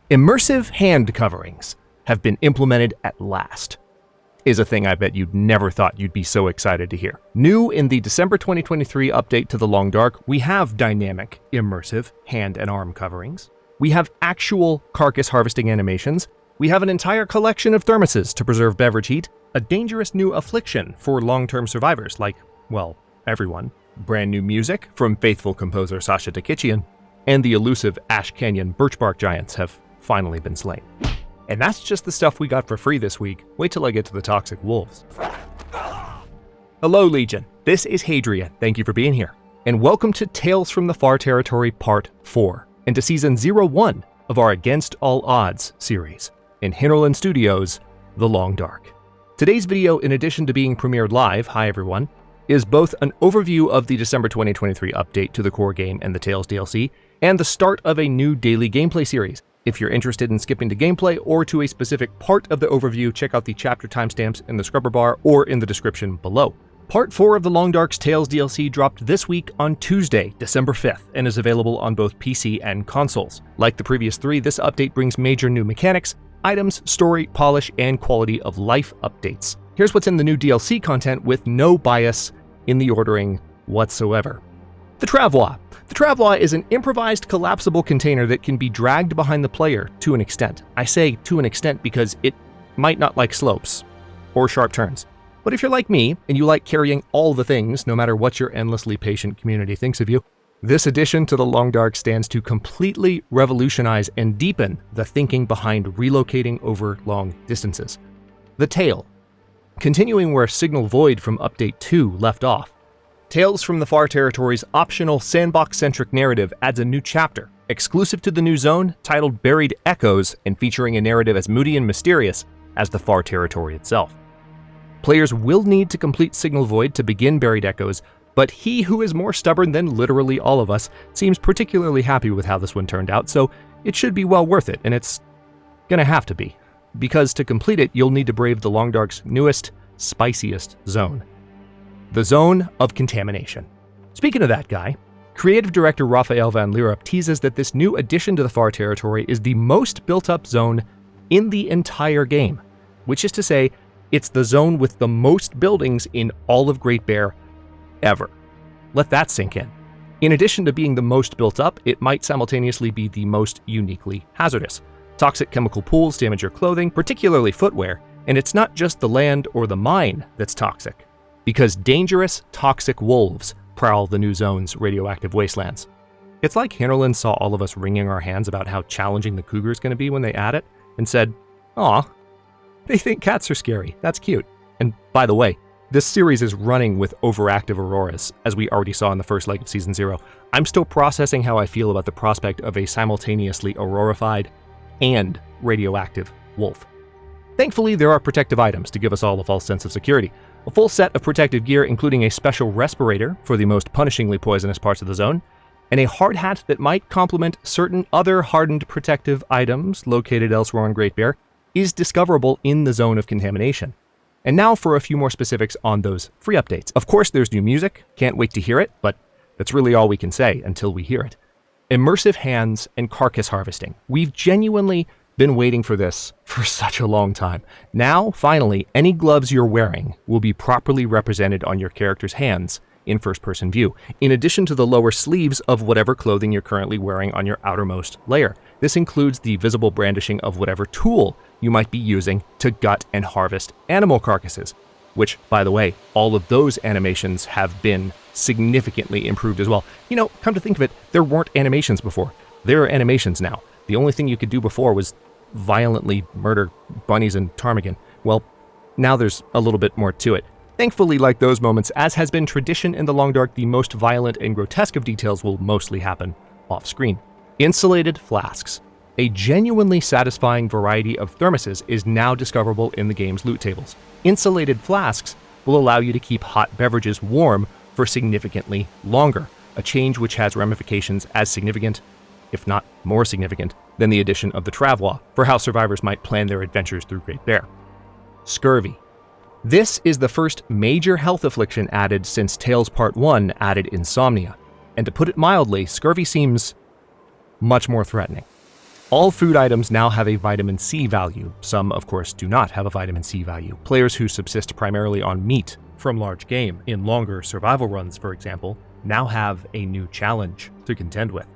Immersive hand coverings have been implemented at last, is a thing I bet you'd never thought you'd be so excited to hear. New in the December 2023 update to the Long Dark, we have dynamic, immersive hand and arm coverings. We have actual carcass harvesting animations. We have an entire collection of thermoses to preserve beverage heat, a dangerous new affliction for long-term survivors like, well, everyone. Brand new music from faithful composer Sasha Takichian, and the elusive Ash Canyon birchbark giants have finally been slain. And that's just the stuff we got for free this week. Wait till I get to the toxic wolves. Hello, Legion. This is Hadrian. Thank you for being here. And welcome to Tales from the Far Territory Part 4, and to Season 01 of our Against All Odds series in Hinterland Studios' The Long Dark. Today's video, in addition to being premiered live, hi everyone, is both an overview of the December 2023 update to the core game and the Tales DLC, and the start of a new daily gameplay series. If you're interested in skipping to gameplay or to a specific part of the overview, check out the chapter timestamps in the scrubber bar or in the description below. Part 4 of the Long Dark's Tales DLC dropped this week on Tuesday, December 5th, and is available on both PC and consoles. Like the previous 3, this update brings major new mechanics, items, story, polish, and quality of life updates. Here's what's in the new DLC content with no bias in the ordering whatsoever. The Travois. The Travois is an improvised collapsible container that can be dragged behind the player to an extent. I say to an extent because it might not like slopes or sharp turns. But if you're like me and you like carrying all the things, no matter what your endlessly patient community thinks of you, this addition to the Long Dark stands to completely revolutionize and deepen the thinking behind relocating over long distances. The Tale. Continuing where Signal Void from Update 2 left off, Tales from the Far Territory's optional sandbox-centric narrative adds a new chapter, exclusive to the new zone, titled Buried Echoes, and featuring a narrative as moody and mysterious as the Far Territory itself. Players will need to complete Signal Void to begin Buried Echoes, but he who is more stubborn than literally all of us seems particularly happy with how this one turned out, so it should be well worth it, and it's gonna have to be. Because to complete it, you'll need to brave the Long Dark's newest, spiciest zone. The Zone of Contamination. Speaking of that guy, creative director Raphael van Lierop teases that this new addition to the Far Territory is the most built-up zone in the entire game, which is to say, it's the zone with the most buildings in all of Great Bear ever. Let that sink in. In addition to being the most built up, it might simultaneously be the most uniquely hazardous. Toxic chemical pools damage your clothing, particularly footwear, and it's not just the land or the mine that's toxic, because dangerous, toxic wolves prowl the new zone's radioactive wastelands. It's like Hinterland saw all of us wringing our hands about how challenging the cougar is going to be when they add it, and said, "Aw, they think cats are scary, that's cute." And by the way, this series is running with overactive auroras, as we already saw in the first leg of Season 0. I'm still processing how I feel about the prospect of a simultaneously aurorified and radioactive wolf. Thankfully, there are protective items to give us all a false sense of security. A full set of protective gear, including a special respirator for the most punishingly poisonous parts of the zone, and a hard hat that might complement certain other hardened protective items located elsewhere on Great Bear, is discoverable in the Zone of Contamination. And now for a few more specifics on those free updates. Of course, there's new music, can't wait to hear it, but that's really all we can say until we hear it. Immersive hands and carcass harvesting. We've genuinely been waiting for this for such a long time. Now, finally, any gloves you're wearing will be properly represented on your character's hands in first-person view, in addition to the lower sleeves of whatever clothing you're currently wearing on your outermost layer. This includes the visible brandishing of whatever tool you might be using to gut and harvest animal carcasses, which, by the way, all of those animations have been significantly improved as well. You know, come to think of it, there weren't animations before. There are animations now. The only thing you could do before was violently murder bunnies and ptarmigan. Well, now there's a little bit more to it. Thankfully, like those moments, as has been tradition in the Long Dark, the most violent and grotesque of details will mostly happen off-screen. Insulated flasks. A genuinely satisfying variety of thermoses is now discoverable in the game's loot tables. Insulated flasks will allow you to keep hot beverages warm for significantly longer, a change which has ramifications as significant, if not more significant, than the addition of the Travois for how survivors might plan their adventures through Great Bear. Scurvy. This is the first major health affliction added since Tales Part 1 added insomnia, and to put it mildly, scurvy seems much more threatening. All food items now have a vitamin C value. Some, of course, do not have a vitamin C value. Players who subsist primarily on meat from large game, in longer survival runs, for example, now have a new challenge to contend with.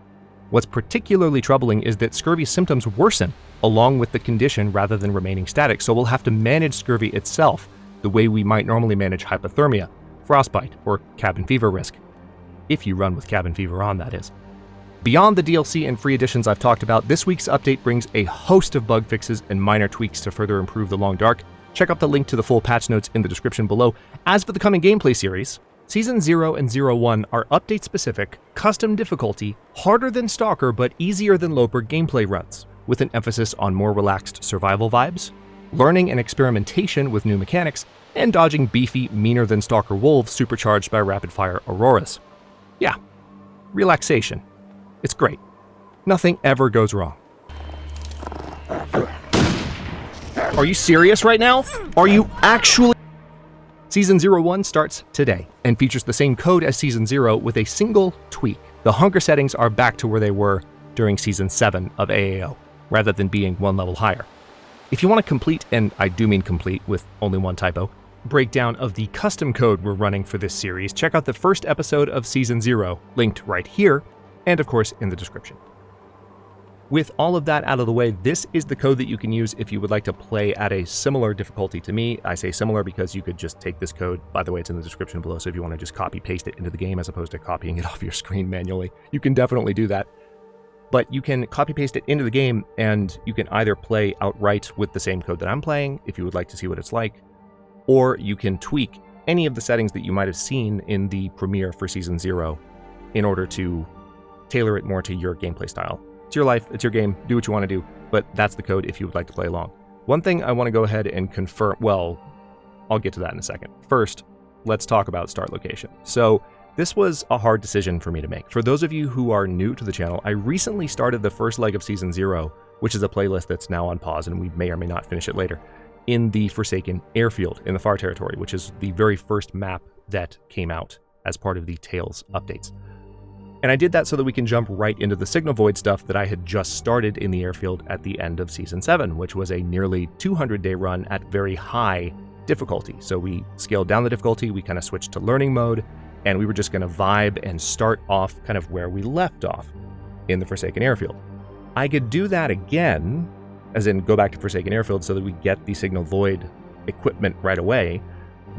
What's particularly troubling is that scurvy symptoms worsen along with the condition rather than remaining static, so we'll have to manage scurvy itself the way we might normally manage hypothermia, frostbite, or cabin fever risk. If you run with cabin fever on, that is. Beyond the DLC and free additions I've talked about, this week's update brings a host of bug fixes and minor tweaks to further improve the Long Dark. Check out the link to the full patch notes in the description below. As for the coming gameplay series, Season 0 and 01 are update-specific, custom difficulty, harder than Stalker but easier than Loper gameplay runs, with an emphasis on more relaxed survival vibes, learning and experimentation with new mechanics, and dodging beefy, meaner than Stalker wolves supercharged by rapid-fire auroras. Yeah, relaxation. It's great. Nothing ever goes wrong. Are you serious right now? Are you actually? Season 01 starts today and features the same code as Season 0 with a single tweak. The hunger settings are back to where they were during Season 7 of AAO, rather than being one level higher. If you want a complete, and I do mean complete with only one typo, breakdown of the custom code we're running for this series, check out the first episode of Season 0, linked right here, and of course in the description. With all of that out of the way, this is the code that you can use if you would like to play at a similar difficulty to me. I say similar because you could just take this code, by the way, it's in the description below, so if you want to just copy paste it into the game as opposed to copying it off your screen manually, you can definitely do that. But you can copy paste it into the game and you can either play outright with the same code that I'm playing if you would like to see what it's like, or you can tweak any of the settings that you might have seen in the premiere for Season 0 in order to tailor it more to your gameplay style. It's your life, it's your game, do what you want to do, but that's the code if you would like to play along. One thing I want to go ahead and confirm, well, I'll get to that in a second. First, let's talk about start location. So this was a hard decision for me to make. For those of you who are new to the channel, I recently started the first leg of Season 0, which is a playlist that's now on pause and we may or may not finish it later, in the Forsaken Airfield in the Far Territory, which is the very first map that came out as part of the Tales updates. And I did that so that we can jump right into the Signal Void stuff that I had just started in the airfield at the end of Season 7, which was a nearly 200-day run at very high difficulty. So we scaled down the difficulty, we kind of switched to learning mode, and we were just going to vibe and start off kind of where we left off in the Forsaken Airfield. I could do that again, as in go back to Forsaken Airfield so that we get the Signal Void equipment right away,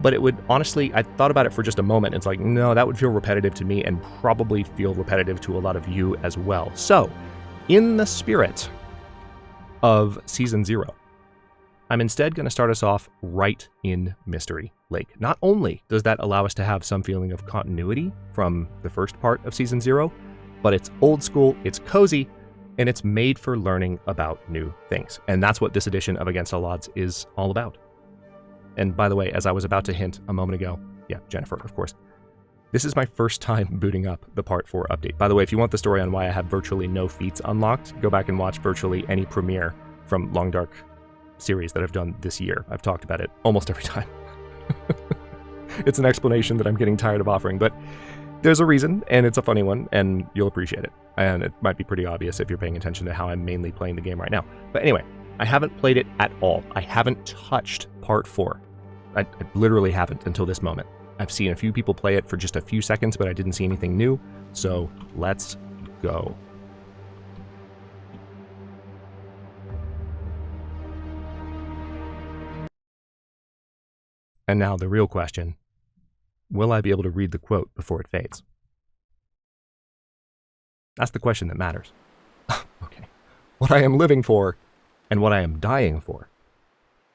but it would, honestly, I thought about it for just a moment. It's like, no, that would feel repetitive to me and probably feel repetitive to a lot of you as well. So, in the spirit of Season 0, I'm instead going to start us off right in Mystery Lake. Not only does that allow us to have some feeling of continuity from the first part of Season 0, but it's old school, it's cozy, and it's made for learning about new things. And that's what this edition of Against All Odds is all about. And by the way, as I was about to hint a moment ago, yeah, Jennifer, of course, this is my first time booting up the Part 4 update. By the way, if you want the story on why I have virtually no feats unlocked, go back and watch virtually any premiere from Long Dark series that I've done this year. I've talked about it almost every time. It's an explanation that I'm getting tired of offering, but there's a reason, and it's a funny one, and you'll appreciate it. And it might be pretty obvious if you're paying attention to how I'm mainly playing the game right now. But anyway, I haven't played it at all. I haven't touched Part 4. I literally haven't until this moment. I've seen a few people play it for just a few seconds, but I didn't see anything new, so let's go. And now the real question, will I be able to read the quote before it fades? That's the question that matters. Okay. What I am living for and what I am dying for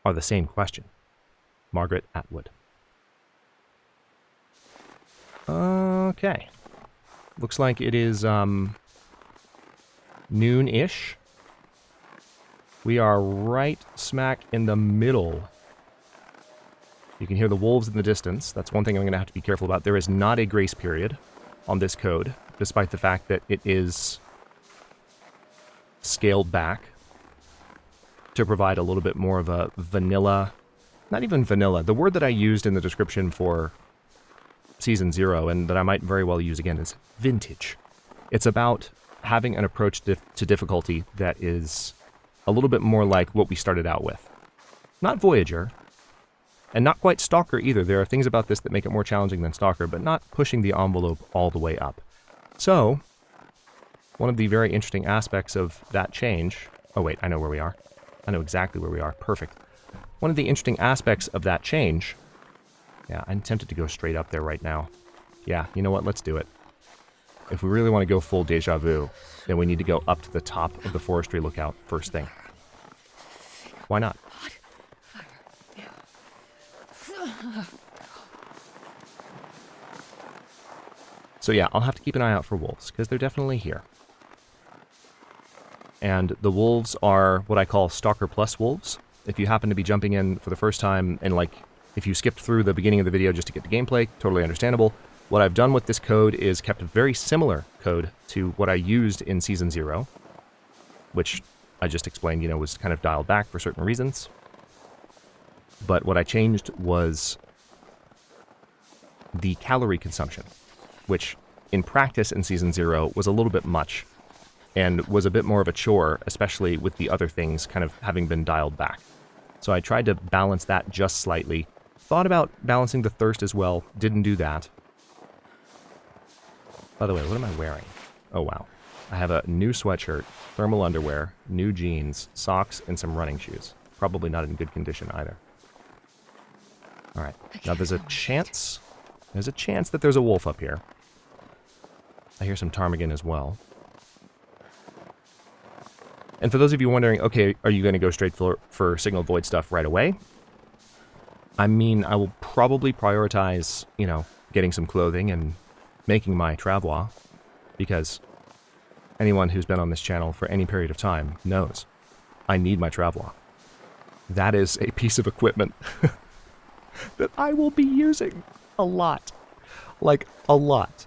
are the same question. Margaret Atwood. Okay. Looks like it is noon-ish. We are right smack in the middle. You can hear the wolves in the distance. That's one thing I'm going to have to be careful about. There is not a grace period on this code, despite the fact that it is scaled back to provide a little bit more of a vanilla, not even vanilla, the word that I used in the description for Season 0, and that I might very well use again, is vintage. It's about having an approach to difficulty that is a little bit more like what we started out with. Not Voyageur, and not quite Stalker either. There are things about this that make it more challenging than Stalker, but not pushing the envelope all the way up. So, one of the very interesting aspects of that change... Oh wait, I know where we are. I know exactly where we are. Perfect. One of the interesting aspects of that change... Yeah, I'm tempted to go straight up there right now. Yeah, you know what? Let's do it. If we really want to go full deja vu, then we need to go up to the top of the forestry lookout first thing. Why not? So yeah, I'll have to keep an eye out for wolves, because they're definitely here. And the wolves are what I call Stalker Plus wolves. If you happen to be jumping in for the first time, and like, if you skipped through the beginning of the video just to get the gameplay, totally understandable. What I've done with this code is kept a very similar code to what I used in Season 0, which I just explained, you know, was kind of dialed back for certain reasons. But what I changed was the calorie consumption, which in practice in Season 0 was a little bit much and was a bit more of a chore, especially with the other things kind of having been dialed back. So I tried to balance that just slightly. Thought about balancing the thirst as well, didn't do that. By the way, what am I wearing? Oh wow. I have a new sweatshirt, thermal underwear, new jeans, socks, and some running shoes. Probably not in good condition either. Alright, now there's a chance that there's a wolf up here. I hear some ptarmigan as well. And for those of you wondering, okay, are you going to go straight for Signal Void stuff right away? I mean, I will probably prioritize, you know, getting some clothing and making my Travois, because anyone who's been on this channel for any period of time knows I need my Travois. That is a piece of equipment that I will be using a lot. Like, a lot.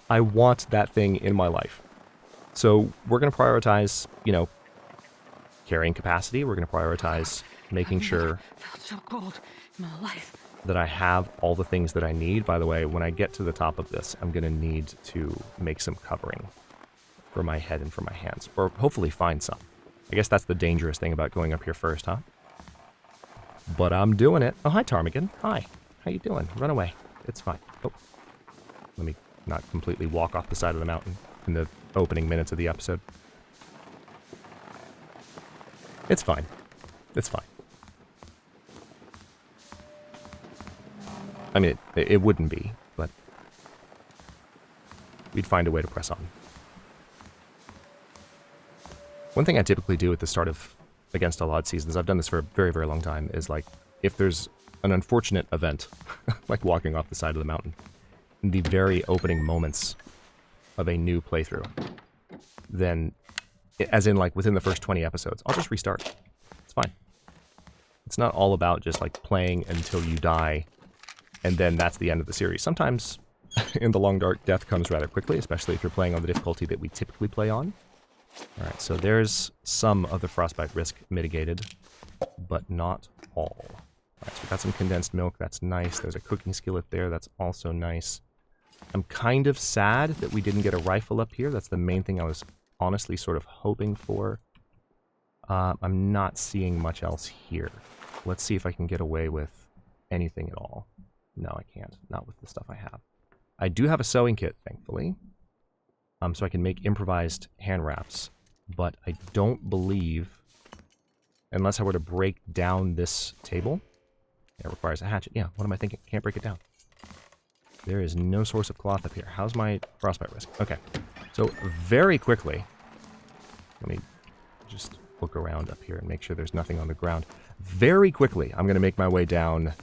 I want that thing in my life. So we're going to prioritize, you know, carrying capacity. We're going to prioritize making sure that I have all the things that I need. By the way, when I get to the top of this, I'm going to need to make some covering for my head and for my hands, or hopefully find some. I guess that's the dangerous thing about going up here first, huh? But I'm doing it. Oh, hi, ptarmigan. Hi. How you doing? Run away. It's fine. Oh, let me not completely walk off the side of the mountain in the opening minutes of the episode. It's fine. It's fine. I mean, it wouldn't be, but we'd find a way to press on. One thing I typically do at the start of Against All Odds seasons, I've done this for a very, very long time, is like, if there's an unfortunate event, like walking off the side of the mountain, in the very opening moments of a new playthrough, then, as in like within the first 20 episodes, I'll just restart. It's fine. It's not all about just like playing until you die, and then that's the end of the series. Sometimes in the Long Dark, death comes rather quickly, especially if you're playing on the difficulty that we typically play on. Alright, so there's some of the frostbite risk mitigated, but not all. Alright, so we got some condensed milk, that's nice. There's a cooking skillet there, that's also nice. I'm kind of sad that we didn't get a rifle up here. That's the main thing I was honestly sort of hoping for. I'm not seeing much else here. Let's see if I can get away with anything at all. No, I can't. Not with the stuff I have. I do have a sewing kit, thankfully. So I can make improvised hand wraps. But I don't believe, unless I were to break down this table, it requires a hatchet. Yeah, what am I thinking? Can't break it down. There is no source of cloth up here. How's my frostbite risk? Okay. So very quickly, let me just look around up here and make sure there's nothing on the ground. Very quickly, I'm going to make my way down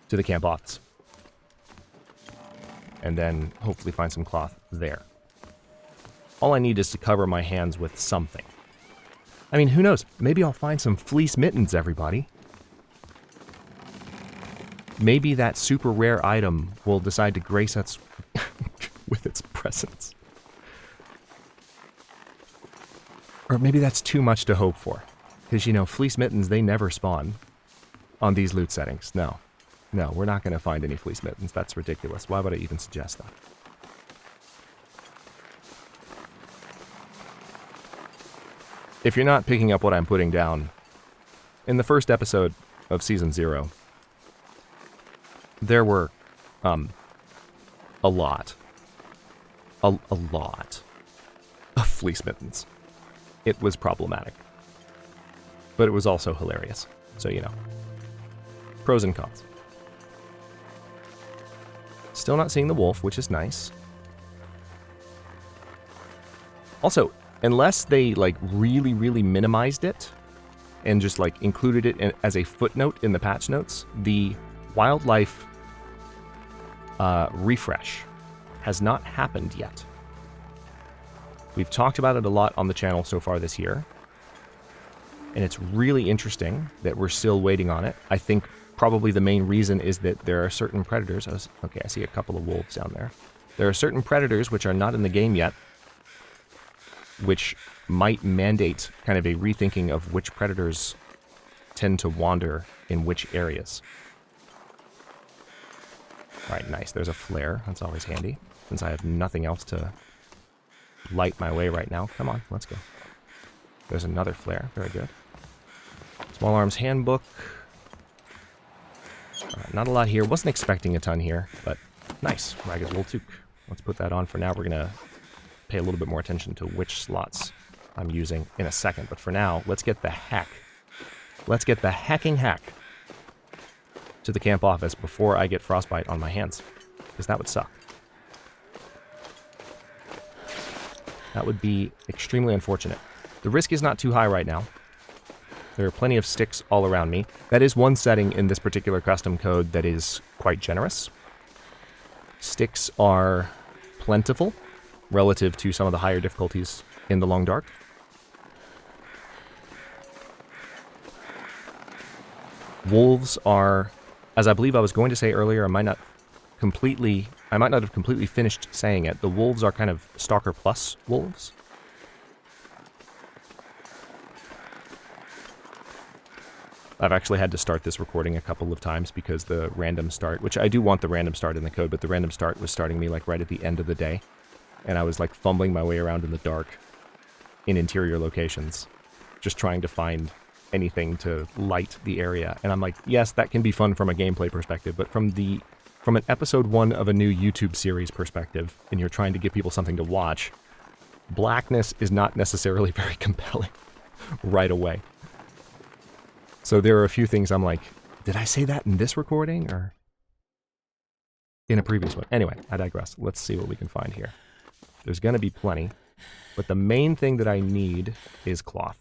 to the camp office. And then hopefully find some cloth there. All I need is to cover my hands with something. I mean, who knows? Maybe I'll find some fleece mittens, everybody. Maybe that super rare item will decide to grace us with its presence. Or maybe that's too much to hope for. Because, you know, fleece mittens, they never spawn on these loot settings. No. No, we're not going to find any fleece mittens. That's ridiculous. Why would I even suggest that? if you're not picking up what I'm putting down, in the first episode of Season 0, there were, a lot of fleece mittens. It was problematic. But it was also hilarious. So, you know. Pros and cons. Still not seeing the wolf, which is nice. Also, unless they, like, really, really minimized it and just, like, included it as a footnote in the patch notes, the wildlife refresh has not happened yet. We've talked about it a lot on the channel so far this year, and it's really interesting that we're still waiting on it. I think probably the main reason is that there are certain predators. Okay, I see a couple of wolves down there. There are certain predators which are not in the game yet, which might mandate kind of a rethinking of which predators tend to wander in which areas. Alright, nice. There's a flare. That's always handy, since I have nothing else to light my way right now. Come on, let's go. There's another flare. Very good. Small Arms Handbook. Not a lot here. Wasn't expecting a ton here, but nice. Ragged Wool Toque. Let's put that on for now. We're going to pay a little bit more attention to which slots I'm using in a second. But for now, let's get the heck. Let's get the hacking hack to the camp office before I get frostbite on my hands, because that would suck. That would be extremely unfortunate. The risk is not too high right now. There are plenty of sticks all around me. That is one setting in this particular custom code that is quite generous. Sticks are plentiful relative to some of the higher difficulties in the Long Dark. Wolves are, as I believe I was going to say earlier, I might not have completely finished saying it. The wolves are kind of Stalker plus wolves. I've actually had to start this recording a couple of times because the random start, which I do want the random start in the code, but the random start was starting me like right at the end of the day. And I was like fumbling my way around in the dark in interior locations, just trying to find anything to light the area. And I'm like, yes, that can be fun from a gameplay perspective, but from an episode 1 of a new YouTube series perspective, and you're trying to give people something to watch, blackness is not necessarily very compelling right away. So there are a few things I'm like, did I say that in this recording or in a previous one? Anyway, I digress. Let's see what we can find here. There's going to be plenty, but the main thing that I need is cloth.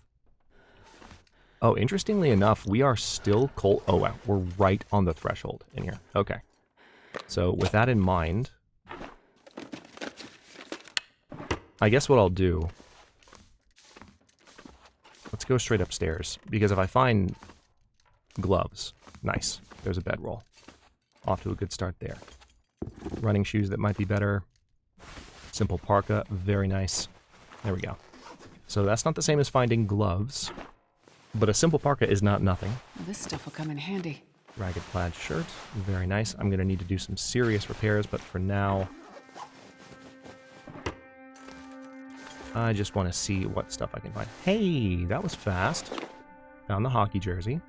Oh, interestingly enough, we are still cold. Oh, wow. We're right on the threshold in here. Okay. So with that in mind, I guess what I'll do, let's go straight upstairs, because if I find gloves, nice, there's a bedroll. Off to a good start there. Running shoes that might be better. Simple parka, very nice. There we go. So that's not the same as finding gloves, but a simple parka is not nothing. This stuff will come in handy. Ragged plaid shirt, very nice. I'm going to need to do some serious repairs, but for now, I just want to see what stuff I can find. Hey, that was fast. Found the hockey jersey.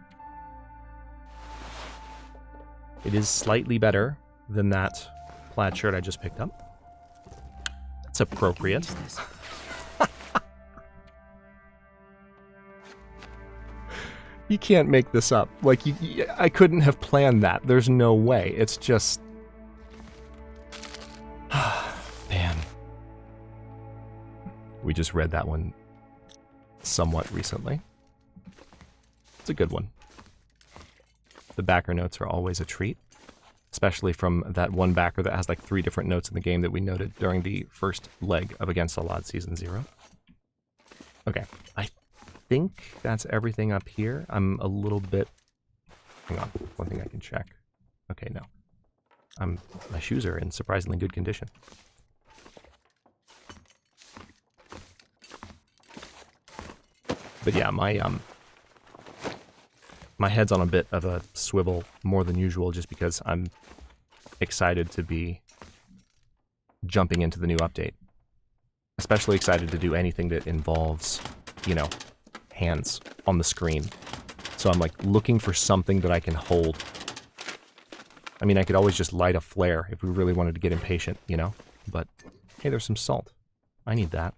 It is slightly better than that plaid shirt I just picked up. That's appropriate. You can't make this up. Like, I couldn't have planned that. There's no way. It's just... Man. We just read that one somewhat recently. It's a good one. The backer notes are always a treat, especially from that one backer that has like 3 different notes in the game that we noted during the first leg of Against All Odds Season 0. Okay, I think that's everything up here. I'm a little bit... Hang on, one thing I can check. Okay, no. My shoes are in surprisingly good condition. But yeah, my head's on a bit of a swivel more than usual just because I'm excited to be jumping into the new update. Especially excited to do anything that involves, you know, hands on the screen. So I'm like looking for something that I can hold. I mean, I could always just light a flare if we really wanted to get impatient, you know? But, hey, there's some salt. I need that.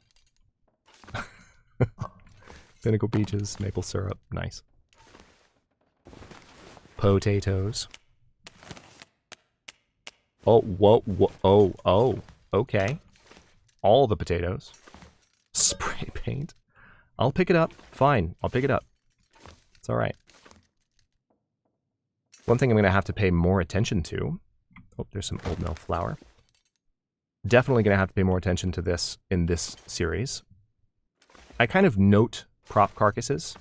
Pinnacle peaches, maple syrup, nice. Potatoes. Oh, whoa, oh, okay. All the potatoes. Spray paint. I'll pick it up. Fine, I'll pick it up. It's alright. One thing I'm going to have to pay more attention to... Oh, there's some old mill flour. Definitely going to have to pay more attention to this in this series. I kind of note prop carcasses,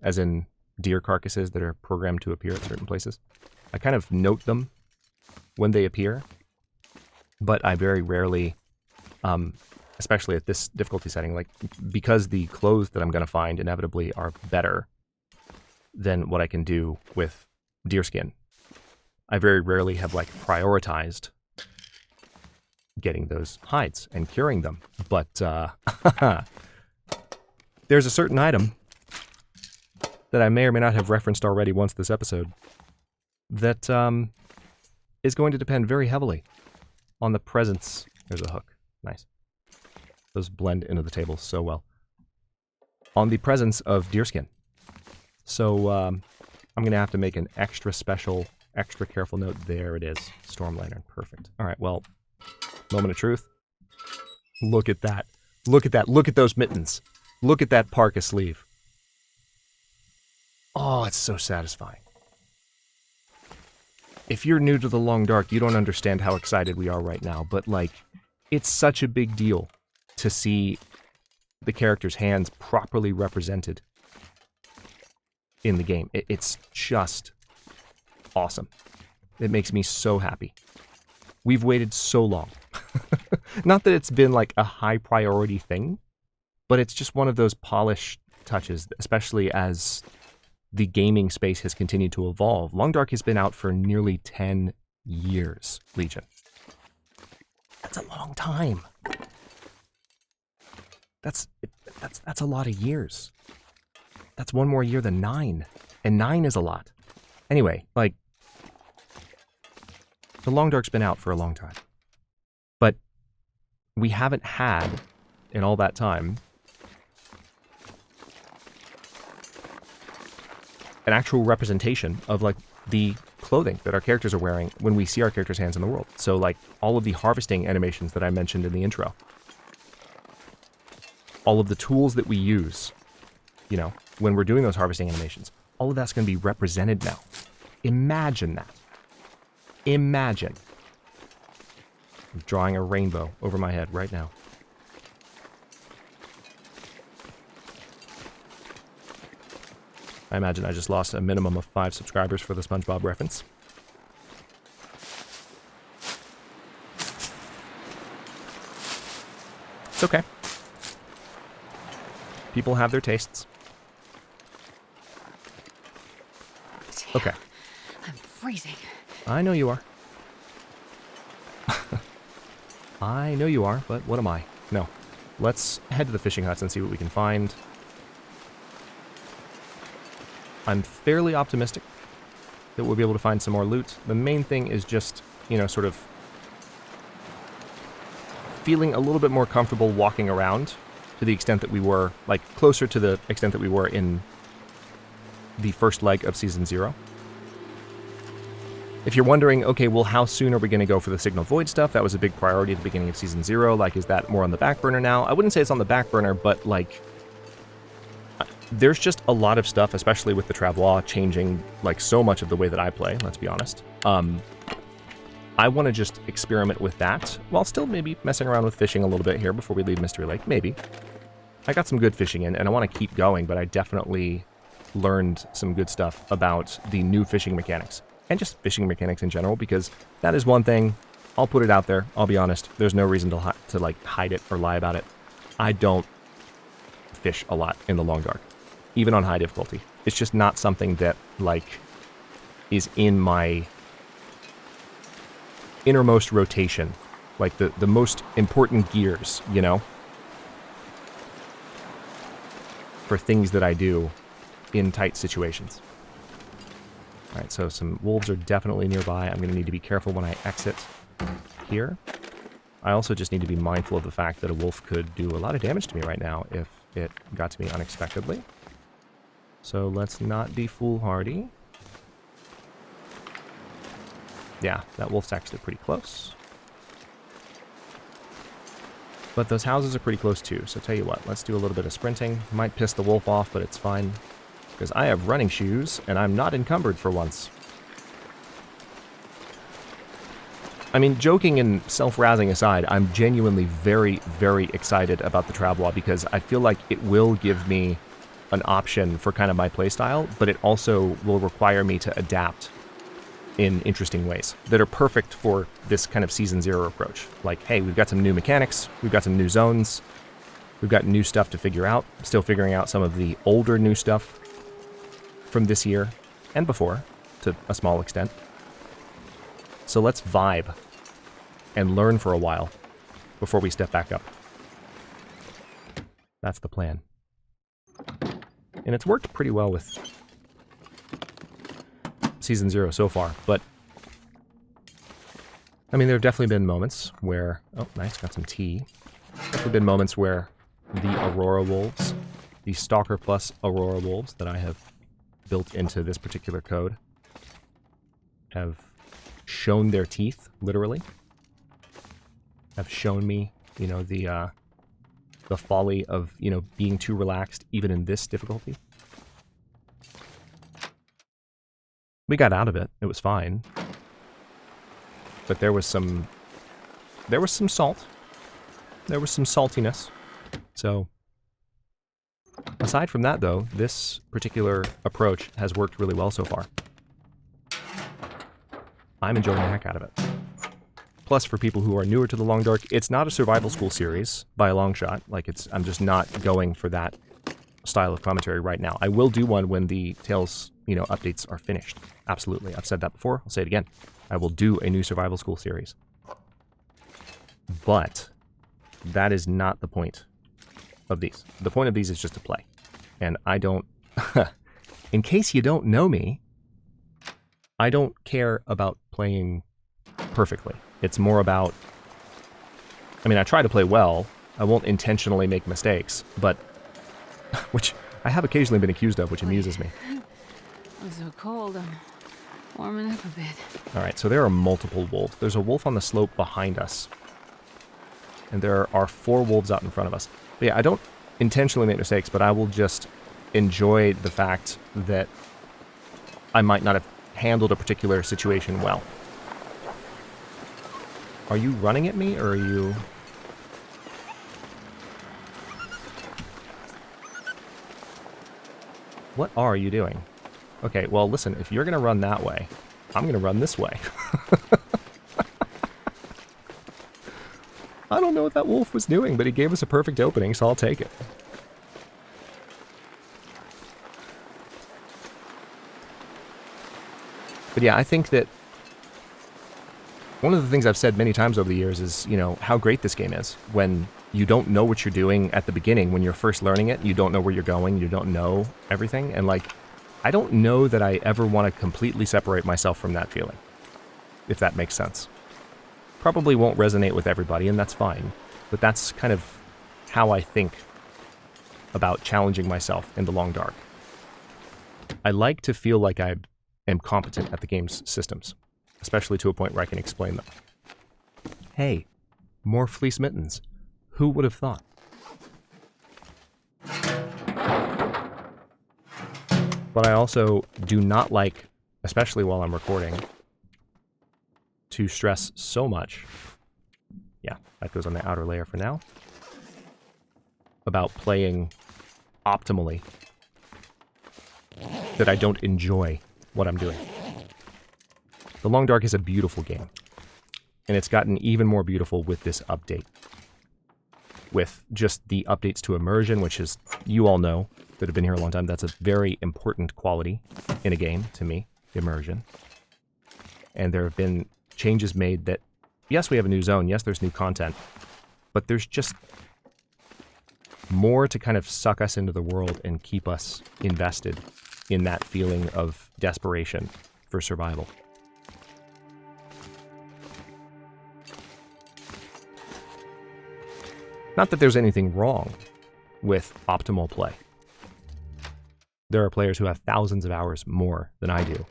as in deer carcasses that are programmed to appear at certain places. I kind of note them when they appear, but I very rarely, especially at this difficulty setting, like, because the clothes that I'm going to find inevitably are better than what I can do with deerskin, I very rarely have, like, prioritized getting those hides and curing them. But, there's a certain item that I may or may not have referenced already once this episode that, is going to depend very heavily on the presence... There's a hook. Nice. Those blend into the table so well. On the presence of deerskin. So, I'm going to have to make an extra special, extra careful note. There it is. Storm Lantern. Perfect. Alright, well, moment of truth. Look at that. Look at that. Look at those mittens. Look at that parka sleeve. Oh, it's so satisfying. If you're new to the Long Dark, you don't understand how excited we are right now, but, like, it's such a big deal to see the character's hands properly represented in the game. It's just awesome. It makes me so happy. We've waited so long. Not that it's been, like, a high priority thing, but it's just one of those polished touches, especially as the gaming space has continued to evolve. Long Dark has been out for nearly 10 years, Legion. That's a long time. That's a lot of years. That's one more year than 9. And 9 is a lot. Anyway, like, the Long Dark's been out for a long time. But we haven't had, in all that time, an actual representation of, like, the clothing that our characters are wearing when we see our characters' hands in the world. So, like, all of the harvesting animations that I mentioned in the intro. All of the tools that we use, you know, when we're doing those harvesting animations. All of that's going to be represented now. Imagine that. Imagine. I'm drawing a rainbow over my head right now. I imagine I just lost a minimum of 5 subscribers for the SpongeBob reference. It's okay. People have their tastes. Damn, Okay. I'm freezing. I know you are. I know you are, but what am I? No. Let's head to the fishing huts and see what we can find. I'm fairly optimistic that we'll be able to find some more loot. The main thing is just, you know, sort of feeling a little bit more comfortable walking around to the extent that we were, like, closer to the extent that we were in the first leg of Season 0. If you're wondering, okay, well, how soon are we going to go for the Signal Void stuff? That was a big priority at the beginning of Season 0. Like, is that more on the back burner now? I wouldn't say it's on the back burner, but, like, there's just a lot of stuff, especially with the Travois changing, like, so much of the way that I play, let's be honest. I want to just experiment with that, while still maybe messing around with fishing a little bit here before we leave Mystery Lake, maybe. I got some good fishing in, and I want to keep going, but I definitely learned some good stuff about the new fishing mechanics, and just fishing mechanics in general, because that is one thing, I'll put it out there, I'll be honest, there's no reason to like, hide it or lie about it. I don't fish a lot in the Long Dark, even on high difficulty. It's just not something that, like, is in my innermost rotation, like the most important gears, you know? for things that I do in tight situations. Alright, so some wolves are definitely nearby. I'm going to need to be careful when I exit here. I also just need to be mindful of the fact that a wolf could do a lot of damage to me right now if it got to me unexpectedly. So let's not be foolhardy. Yeah, that wolf's actually pretty close. But those houses are pretty close too, so tell you what, let's do a little bit of sprinting. Might piss the wolf off, but it's fine. Because I have running shoes, and I'm not encumbered for once. I mean, joking and self-razzing aside, I'm genuinely very, very excited about the Travois because I feel like it will give me an option for kind of my playstyle, but it also will require me to adapt in interesting ways that are perfect for this kind of Season 0 approach. Like, hey, we've got some new mechanics, we've got some new zones, we've got new stuff to figure out, still figuring out some of the older new stuff from this year and before, to a small extent. So let's vibe and learn for a while before we step back up. That's the plan. And it's worked pretty well with Season 0 so far, but I mean, there have definitely been moments where, oh, nice, got some tea. Definitely been moments where the Aurora wolves, the Stalker plus Aurora wolves that I have built into this particular code, have shown their teeth, literally. Have shown me, you know, the folly of, you know, being too relaxed even in this difficulty. We got out of it. It was fine. But there was some salt. There was some saltiness. So aside from that, though, this particular approach has worked really well so far. I'm enjoying the heck out of it. Plus, for people who are newer to the Long Dark, it's not a survival school series by a long shot. Like, I'm just not going for that style of commentary right now. I will do one when the Tales, you know, updates are finished. Absolutely. I've said that before. I'll say it again. I will do a new survival school series. But that is not the point of these. The point of these is just to play. And I don't... in case you don't know me, I don't care about playing perfectly. It's more about... I mean, I try to play well. I won't intentionally make mistakes, but... which I have occasionally been accused of, which amuses me. I'm so cold. I'm warming up a bit. Alright, so there are multiple wolves. There's a wolf on the slope behind us. And there are 4 wolves out in front of us. But yeah, I don't intentionally make mistakes, but I will just enjoy the fact that I might not have handled a particular situation well. Are you running at me, or are you... What are you doing? Okay, well, listen, if you're going to run that way, I'm going to run this way. I don't know what that wolf was doing, but he gave us a perfect opening, so I'll take it. But yeah, I think that one of the things I've said many times over the years is, you know, how great this game is. When you don't know what you're doing at the beginning, when you're first learning it, you don't know where you're going, you don't know everything, and like, I don't know that I ever want to completely separate myself from that feeling, if that makes sense. Probably won't resonate with everybody, and that's fine, but that's kind of how I think about challenging myself in the Long Dark. I like to feel like I am competent at the game's systems, especially to a point where I can explain them. Hey, more fleece mittens. Who would have thought? But I also do not like, especially while I'm recording, to stress so much. Yeah, that goes on the outer layer for now. About playing optimally. That I don't enjoy what I'm doing. The Long Dark is a beautiful game. And it's gotten even more beautiful with this update. With just the updates to immersion, which is, you all know, that have been here a long time, that's a very important quality in a game, to me, immersion. And there have been changes made that, yes, we have a new zone, yes, there's new content, but there's just more to kind of suck us into the world and keep us invested in that feeling of desperation for survival. Not that there's anything wrong with optimal play. There are players who have thousands of hours more than I do.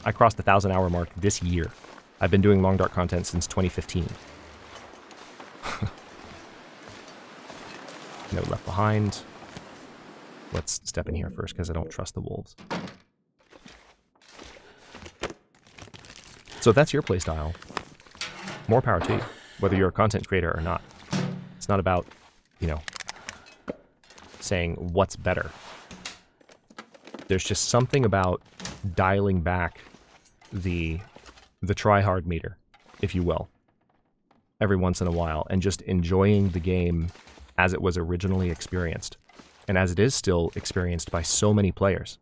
I crossed the 1,000-hour mark this year. I've been doing Long Dark content since 2015. No Left Behind. Let's step in here first because I don't trust the wolves. So if that's your playstyle, more power to you, whether you're a content creator or not. It's not about, you know, saying what's better. There's just something about dialing back the try-hard meter, if you will, every once in a while, and just enjoying the game as it was originally experienced, and as it is still experienced by so many players.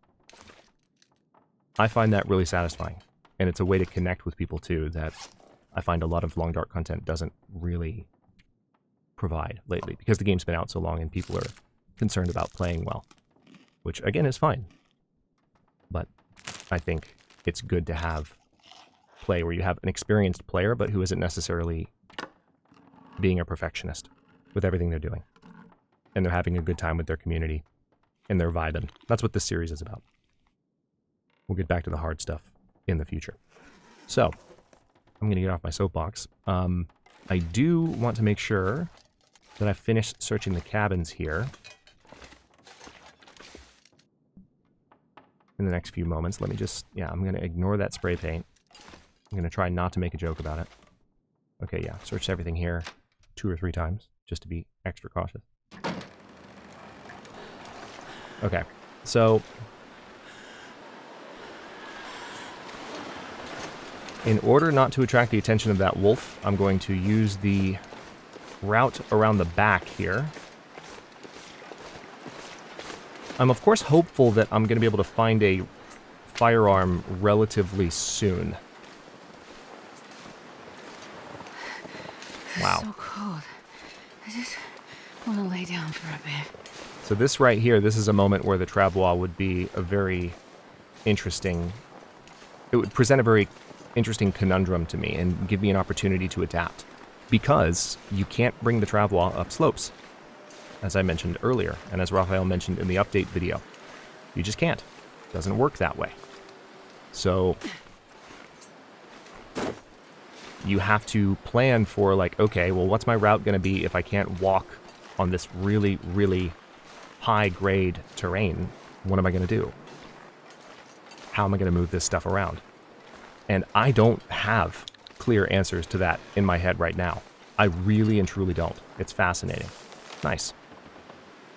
I find that really satisfying, and it's a way to connect with people too that I find a lot of Long Dark content doesn't really provide lately, because the game's been out so long and people are concerned about playing well, which again is fine. But I think it's good to have play where you have an experienced player, but who isn't necessarily being a perfectionist with everything they're doing. And they're having a good time with their community, and they're vibing. That's what this series is about. We'll get back to the hard stuff in the future. So, I'm going to get off my soapbox. I do want to make sure that I finish searching the cabins here in the next few moments. Let me just, yeah, I'm going to ignore that spray paint. I'm going to try not to make a joke about it. Okay, yeah, searched everything here 2 or 3 times, just to be extra cautious. Okay, so in order not to attract the attention of that wolf, I'm going to use the route around the back here. I'm of course hopeful that I'm going to be able to find a firearm relatively soon. Wow. It's so cold. I just want to lay down for a bit. So this right here, this is a moment where the Travois would be a very interesting... It would present a very interesting conundrum to me and give me an opportunity to adapt. Because you can't bring the Travois up slopes, as I mentioned earlier, and as Raphael mentioned in the update video. You just can't. It doesn't work that way. So you have to plan for, like, okay, well, what's my route going to be if I can't walk on this really, really high-grade terrain? What am I going to do? How am I going to move this stuff around? And I don't have clear answers to that in my head right now. I really and truly don't. It's fascinating. Nice.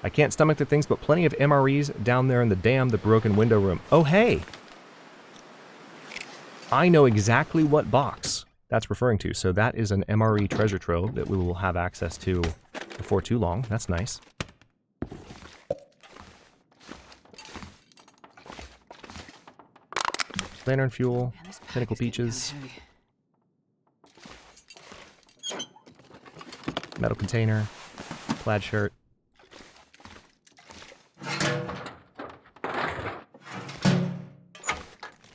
I can't stomach the things, but plenty of MREs down there in the broken window room. Oh, hey! I know exactly what box that's referring to. So that is an MRE treasure trove that we will have access to before too long. That's nice. Lantern fuel, Pinnacle Peaches, metal container, plaid shirt.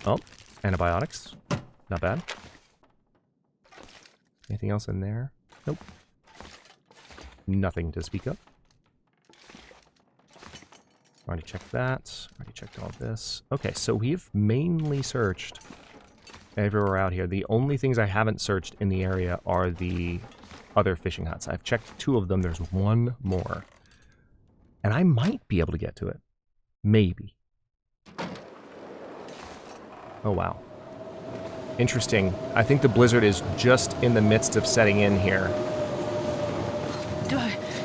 Oh, antibiotics. Not bad. Anything else in there? Nope. Nothing to speak of. Already checked that. Already checked all this. Okay, so we've mainly searched everywhere out here. The only things I haven't searched in the area are the other fishing huts. I've checked 2 of them. There's 1 more. And I might be able to get to it. Maybe. Oh, wow. Interesting. I think the blizzard is just in the midst of setting in here.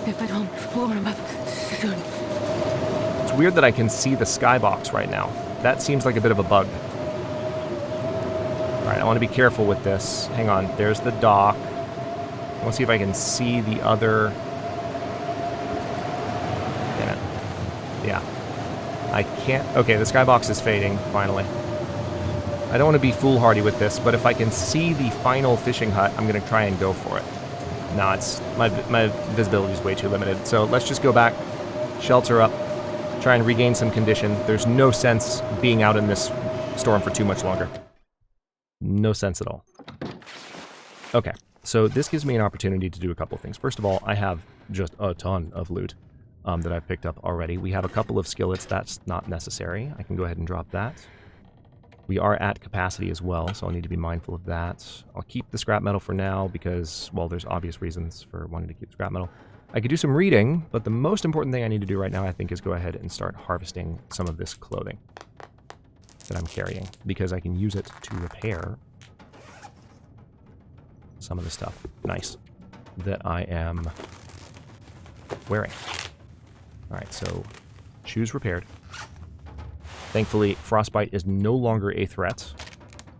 If I don't warm him up soon. It's weird that I can see the skybox right now. That seems like a bit of a bug. Alright, I want to be careful with this. Hang on, there's the dock. I want to see if I can see the other... Damn it. Yeah. I can't... Okay, the skybox is fading, finally. I don't want to be foolhardy with this, but if I can see the final fishing hut, I'm going to try and go for it. No, it's my visibility is way too limited. So let's just go back, shelter up, try and regain some condition. There's no sense being out in this storm for too much longer. No sense at all. Okay, so this gives me an opportunity to do a couple of things. First of all, I have just a ton of loot that I've picked up already. We have a couple of skillets. That's not necessary. I can go ahead and drop that. We are at capacity as well, so I'll need to be mindful of that. I'll keep the scrap metal for now because, well, there's obvious reasons for wanting to keep scrap metal. I could do some reading, but the most important thing I need to do right now, I think, is go ahead and start harvesting some of this clothing that I'm carrying, because I can use it to repair some of the stuff. Nice. That I am wearing. Alright, so shoes repaired. Thankfully, frostbite is no longer a threat,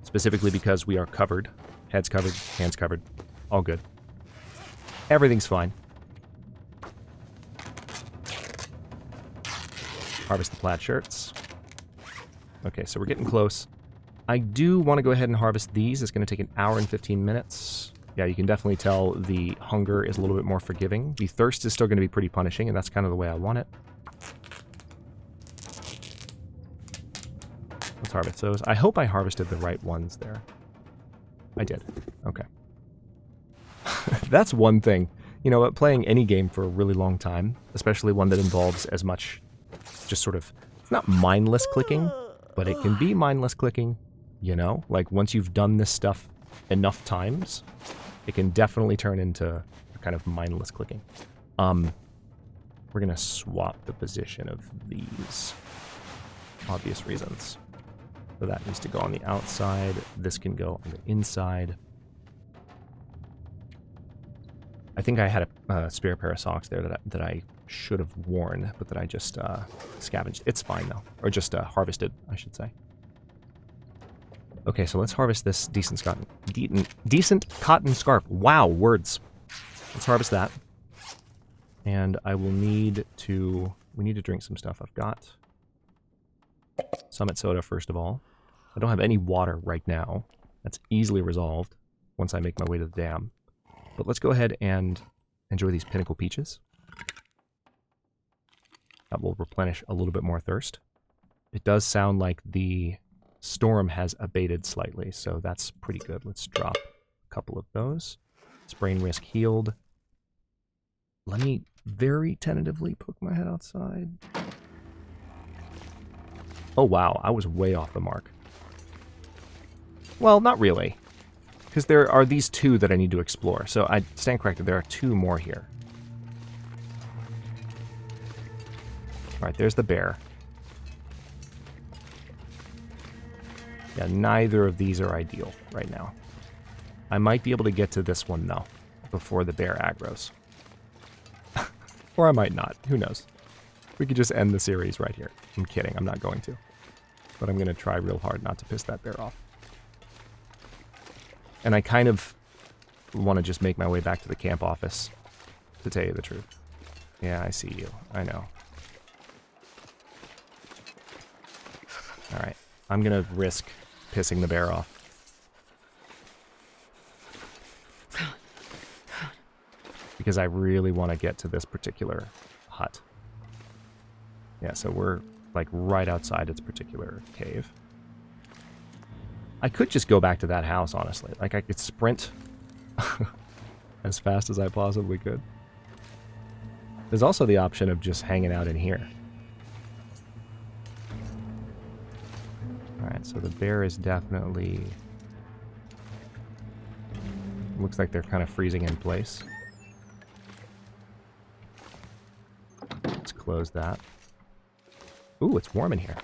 specifically because we are covered. Heads covered, hands covered, all good. Everything's fine. Harvest the plaid shirts. Okay, so we're getting close. I do want to go ahead and harvest these. It's going to take an hour and 15 minutes. Yeah, you can definitely tell the hunger is a little bit more forgiving. The thirst is still going to be pretty punishing, and that's kind of the way I want it. Let's harvest those. I hope I harvested the right ones there. I did. Okay. That's one thing. You know, playing any game for a really long time, especially one that involves as much just sort of, it's not mindless clicking, but it can be mindless clicking, you know? Like, once you've done this stuff enough times, it can definitely turn into a kind of mindless clicking. We're going to swap the position of these. Obvious reasons. So that needs to go on the outside. This can go on the inside. I think I had a spare pair of socks there that I should have worn, but that I just scavenged. It's fine, though. Or just harvested, I should say. Okay, so let's harvest this decent cotton scarf. Wow, words. Let's harvest that. And I will need to... We need to drink some stuff. I've got Summit Soda, first of all. I don't have any water right now. That's easily resolved once I make my way to the dam. But let's go ahead and enjoy these Pinnacle Peaches. That will replenish a little bit more thirst. It does sound like the storm has abated slightly, so that's pretty good. Let's drop a couple of those. Sprain risk healed. Let me very tentatively poke my head outside. Oh wow, I was way off the mark. Well, not really. Because there are these two that I need to explore. So I stand corrected, there are two more here. Alright, there's the bear. Yeah, neither of these are ideal right now. I might be able to get to this one, though, before the bear aggroes. Or I might not. Who knows? We could just end the series right here. I'm kidding. I'm not going to. But I'm going to try real hard not to piss that bear off. And I kind of want to just make my way back to the camp office, to tell you the truth. Yeah, I see you. I know. Alright. I'm going to risk pissing the bear off. Because I really want to get to this particular hut. Yeah, so we're like right outside its particular cave. I could just go back to that house, honestly. Like, I could sprint as fast as I possibly could. There's also the option of just hanging out in here. Alright, so the bear is definitely... Looks like they're kind of freezing in place. Let's close that. Ooh, it's warm in here.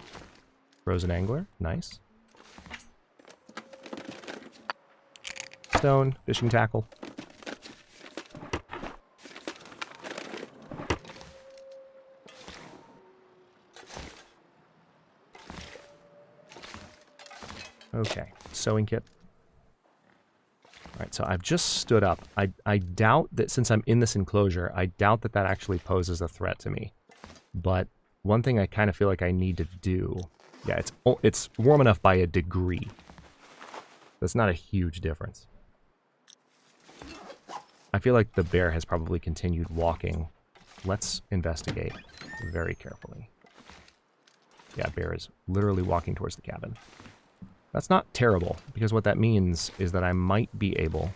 Frozen angler, nice. Stone, fishing tackle. Okay, sewing kit. Alright, so I've just stood up. I doubt that since I'm in this enclosure, I doubt that that actually poses a threat to me. But one thing I kind of feel like I need to do... Yeah, it's warm enough by a degree. That's not a huge difference. I feel like the bear has probably continued walking. Let's investigate very carefully. Yeah, bear is literally walking towards the cabin. That's not terrible, because what that means is that I might be able...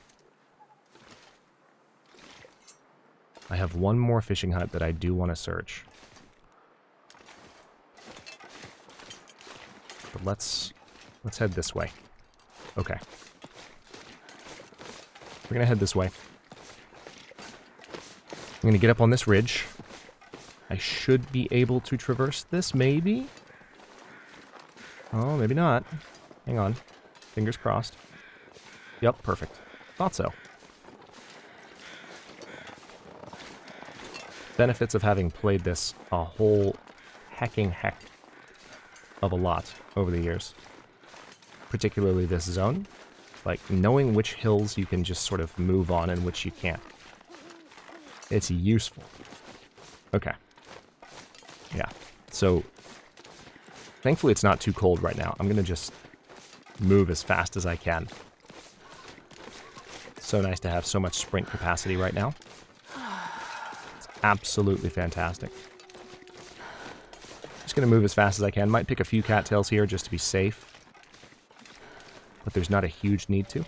I have one more fishing hut that I do want to search. But let's head this way. Okay. We're going to head this way. I'm going to get up on this ridge. I should be able to traverse this, maybe? Oh, maybe not. Hang on. Fingers crossed. Yep, perfect. Thought so. Benefits of having played this a whole hecking heck of a lot over the years. Particularly this zone. Like, knowing which hills you can just sort of move on and which you can't. It's useful. Okay. Yeah. So, thankfully it's not too cold right now. I'm going to just move as fast as I can. So nice to have so much sprint capacity right now. It's absolutely fantastic. Just going to move as fast as I can. Might pick a few cattails here just to be safe. But there's not a huge need to.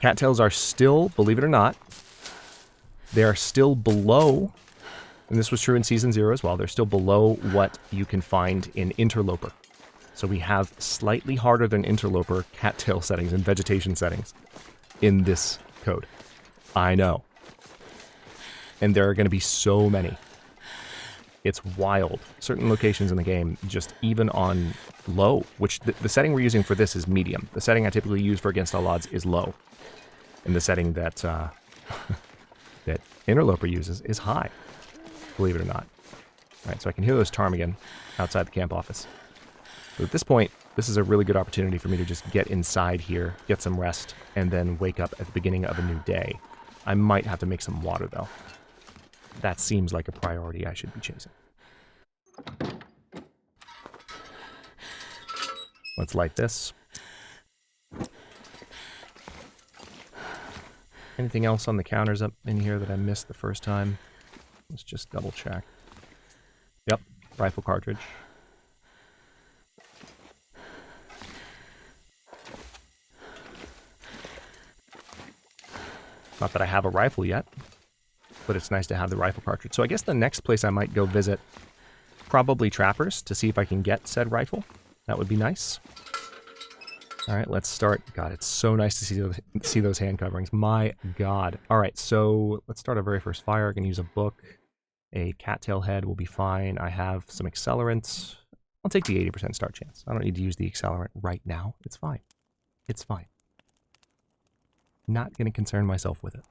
Cattails are still, believe it or not, they are still below, and this was true in Season 0 as well, they're still below what you can find in Interloper. So we have slightly harder than Interloper cattail settings and vegetation settings in this code. I know. And there are going to be so many. It's wild. Certain locations in the game, just even on low, which the setting we're using for this is medium. The setting I typically use for Against All Odds is low. And the setting that that Interloper uses is high, believe it or not. All right, so I can hear those ptarmigan outside the camp office. So at this point, this is a really good opportunity for me to just get inside here, get some rest, and then wake up at the beginning of a new day. I might have to make some water, though. That seems like a priority I should be chasing. Let's light this. Anything else on the counters up in here that I missed the first time? Let's just double check. Yep, rifle cartridge. Not that I have a rifle yet, but it's nice to have the rifle cartridge. So I guess the next place I might go visit, probably Trappers, to see if I can get said rifle. That would be nice. All right, let's start. God, it's so nice to see those hand coverings. My God. All right, so let's start our very first fire. I can use a book. A cattail head will be fine. I have some accelerants. I'll take the 80% start chance. I don't need to use the accelerant right now. It's fine. It's fine. Not going to concern myself with it.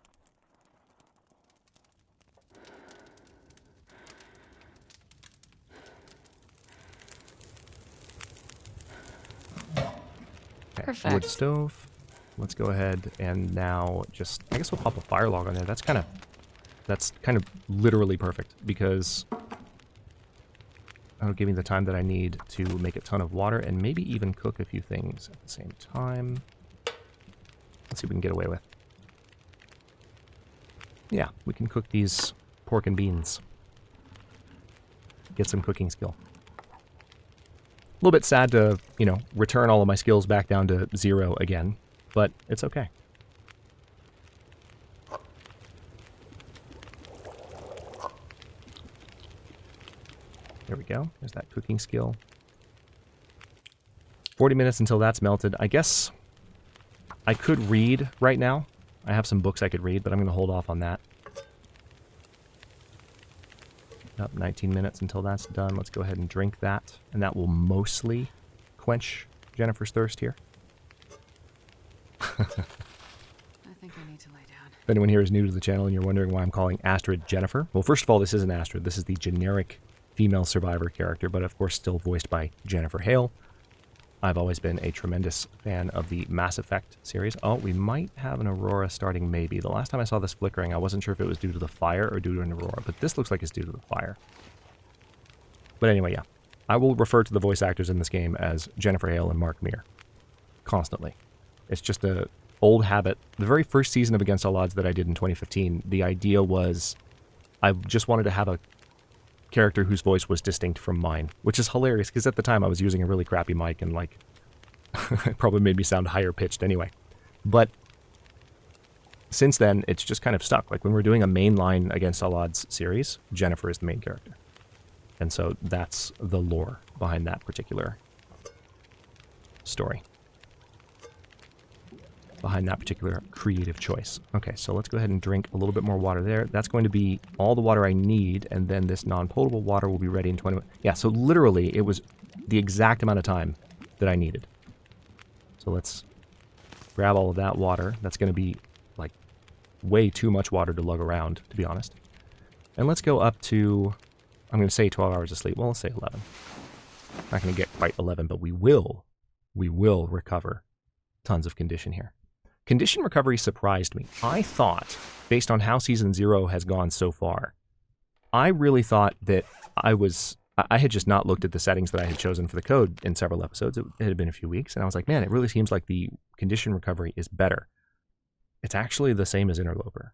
Okay, Perfect. wood stove. Let's go ahead and now just, I guess we'll pop a fire log on there. That's kind of literally perfect because that'll give me the time that I need to make a ton of water and maybe even cook a few things at the same time. Let's see what we can get away with. Yeah, we can cook these pork and beans. Get some cooking skill. A little bit sad to, you know, return all of my skills back down to 0 again, but it's okay. There we go. There's that cooking skill. 40 minutes until that's melted. I guess I could read right now. I have some books I could read, but I'm going to hold off on that. Up 19 minutes until that's done. Let's go ahead and drink that. And that will mostly quench Jennifer's thirst here. I think I need to lay down. If anyone here is new to the channel and you're wondering why I'm calling Astrid Jennifer, well, first of all, this isn't Astrid. This is the generic female survivor character, but of course still voiced by Jennifer Hale. I've always been a tremendous fan of the Mass Effect series. Oh, we might have an aurora starting maybe. The last time I saw this flickering, I wasn't sure if it was due to the fire or due to an aurora, but this looks like it's due to the fire. But anyway, yeah. I will refer to the voice actors in this game as Jennifer Hale and Mark Meer. Constantly. It's just a old habit. The very first season of Against All Odds that I did in 2015, the idea was I just wanted to have a character whose voice was distinct from mine, which is hilarious because at the time I was using a really crappy mic and like it probably made me sound higher pitched anyway. But since then, it's just kind of stuck. Like when we're doing a mainline Against All Odds series, Jennifer is the main character. And so that's the lore behind that particular story. Behind that particular creative choice. Okay, so let's go ahead and drink a little bit more water there. That's going to be all the water I need, and then this non-potable water will be ready in 20 minutes. Yeah, so literally it was the exact amount of time that I needed. So let's grab all of that water. That's going to be like way too much water to lug around, to be honest. And let's go up to, I'm going to say 12 hours of sleep. Well, let's say 11. Not going to get quite 11, but we will recover tons of condition here. Condition recovery surprised me. I thought, based on how Season 0 has gone so far, I really thought that I had just not looked at the settings that I had chosen for the code in several episodes. It had been a few weeks, and I was like, man, it really seems like the condition recovery is better. It's actually the same as Interloper.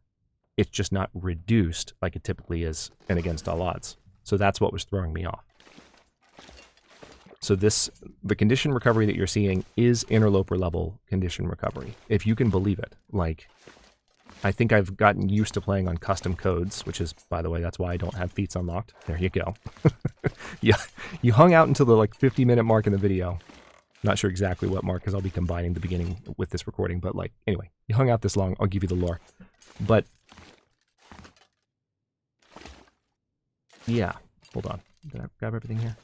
It's just not reduced like it typically is in Against All Odds. So that's what was throwing me off. So the condition recovery that you're seeing is Interloper level condition recovery, if you can believe it. Like, I think I've gotten used to playing on custom codes, which is, by the way, that's why I don't have feats unlocked. There you go. Yeah, you hung out until the like 50-minute mark in the video. Not sure exactly what mark, because I'll be combining the beginning with this recording, but like, anyway, you hung out this long, I'll give you the lore. But, yeah, hold on. Did I grab everything here?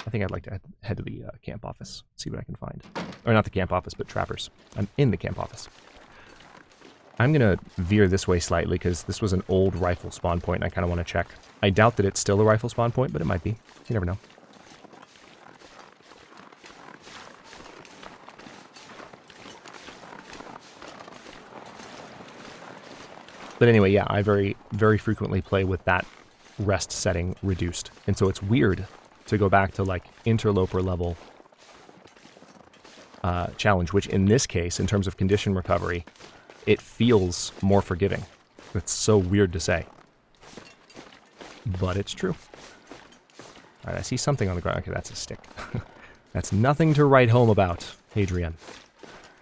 I think I'd like to head to the camp office, see what I can find. Or not the camp office, but Trappers. I'm in the camp office. I'm going to veer this way slightly because this was an old rifle spawn point and I kind of want to check. I doubt that it's still a rifle spawn point, but it might be. You never know. But anyway, yeah, I very, very frequently play with that rest setting reduced. And so it's weird to go back to like Interloper level challenge, which in this case, in terms of condition recovery, it feels more forgiving. It's so weird to say, but it's true. All right, I see something on the ground. Okay, that's a stick. That's nothing to write home about, Hadrian.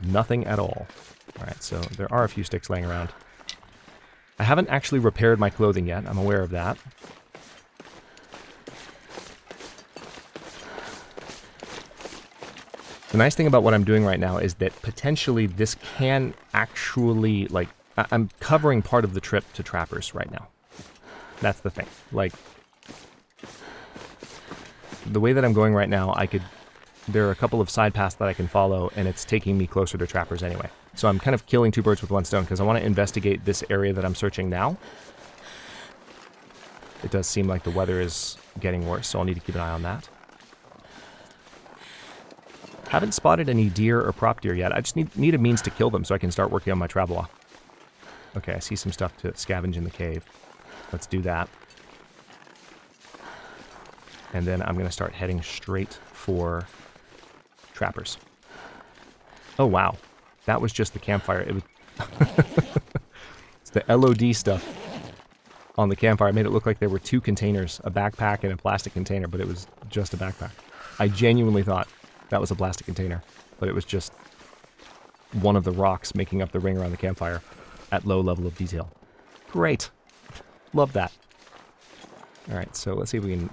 Nothing at all. All right, so there are a few sticks laying around. I haven't actually repaired my clothing yet. I'm aware of that. The nice thing about what I'm doing right now is that potentially this can actually, like, I'm covering part of the trip to Trappers right now. That's the thing. Like, the way that I'm going right now, there are a couple of side paths that I can follow, and it's taking me closer to Trappers anyway. So I'm kind of killing two birds with one stone, because I want to investigate this area that I'm searching now. It does seem like the weather is getting worse, so I'll need to keep an eye on that. Haven't spotted any deer or prop deer yet. I just need a means to kill them so I can start working on my Travois. Okay, I see some stuff to scavenge in the cave. Let's do that. And then I'm going to start heading straight for Trappers. Oh, wow. That was just the campfire. It was it's the LOD stuff on the campfire. It made it look like there were two containers, a backpack and a plastic container, but it was just a backpack. I genuinely thought that was a plastic container, but it was just one of the rocks making up the ring around the campfire at low level of detail. Great. Love that. All right, so let's see if we can...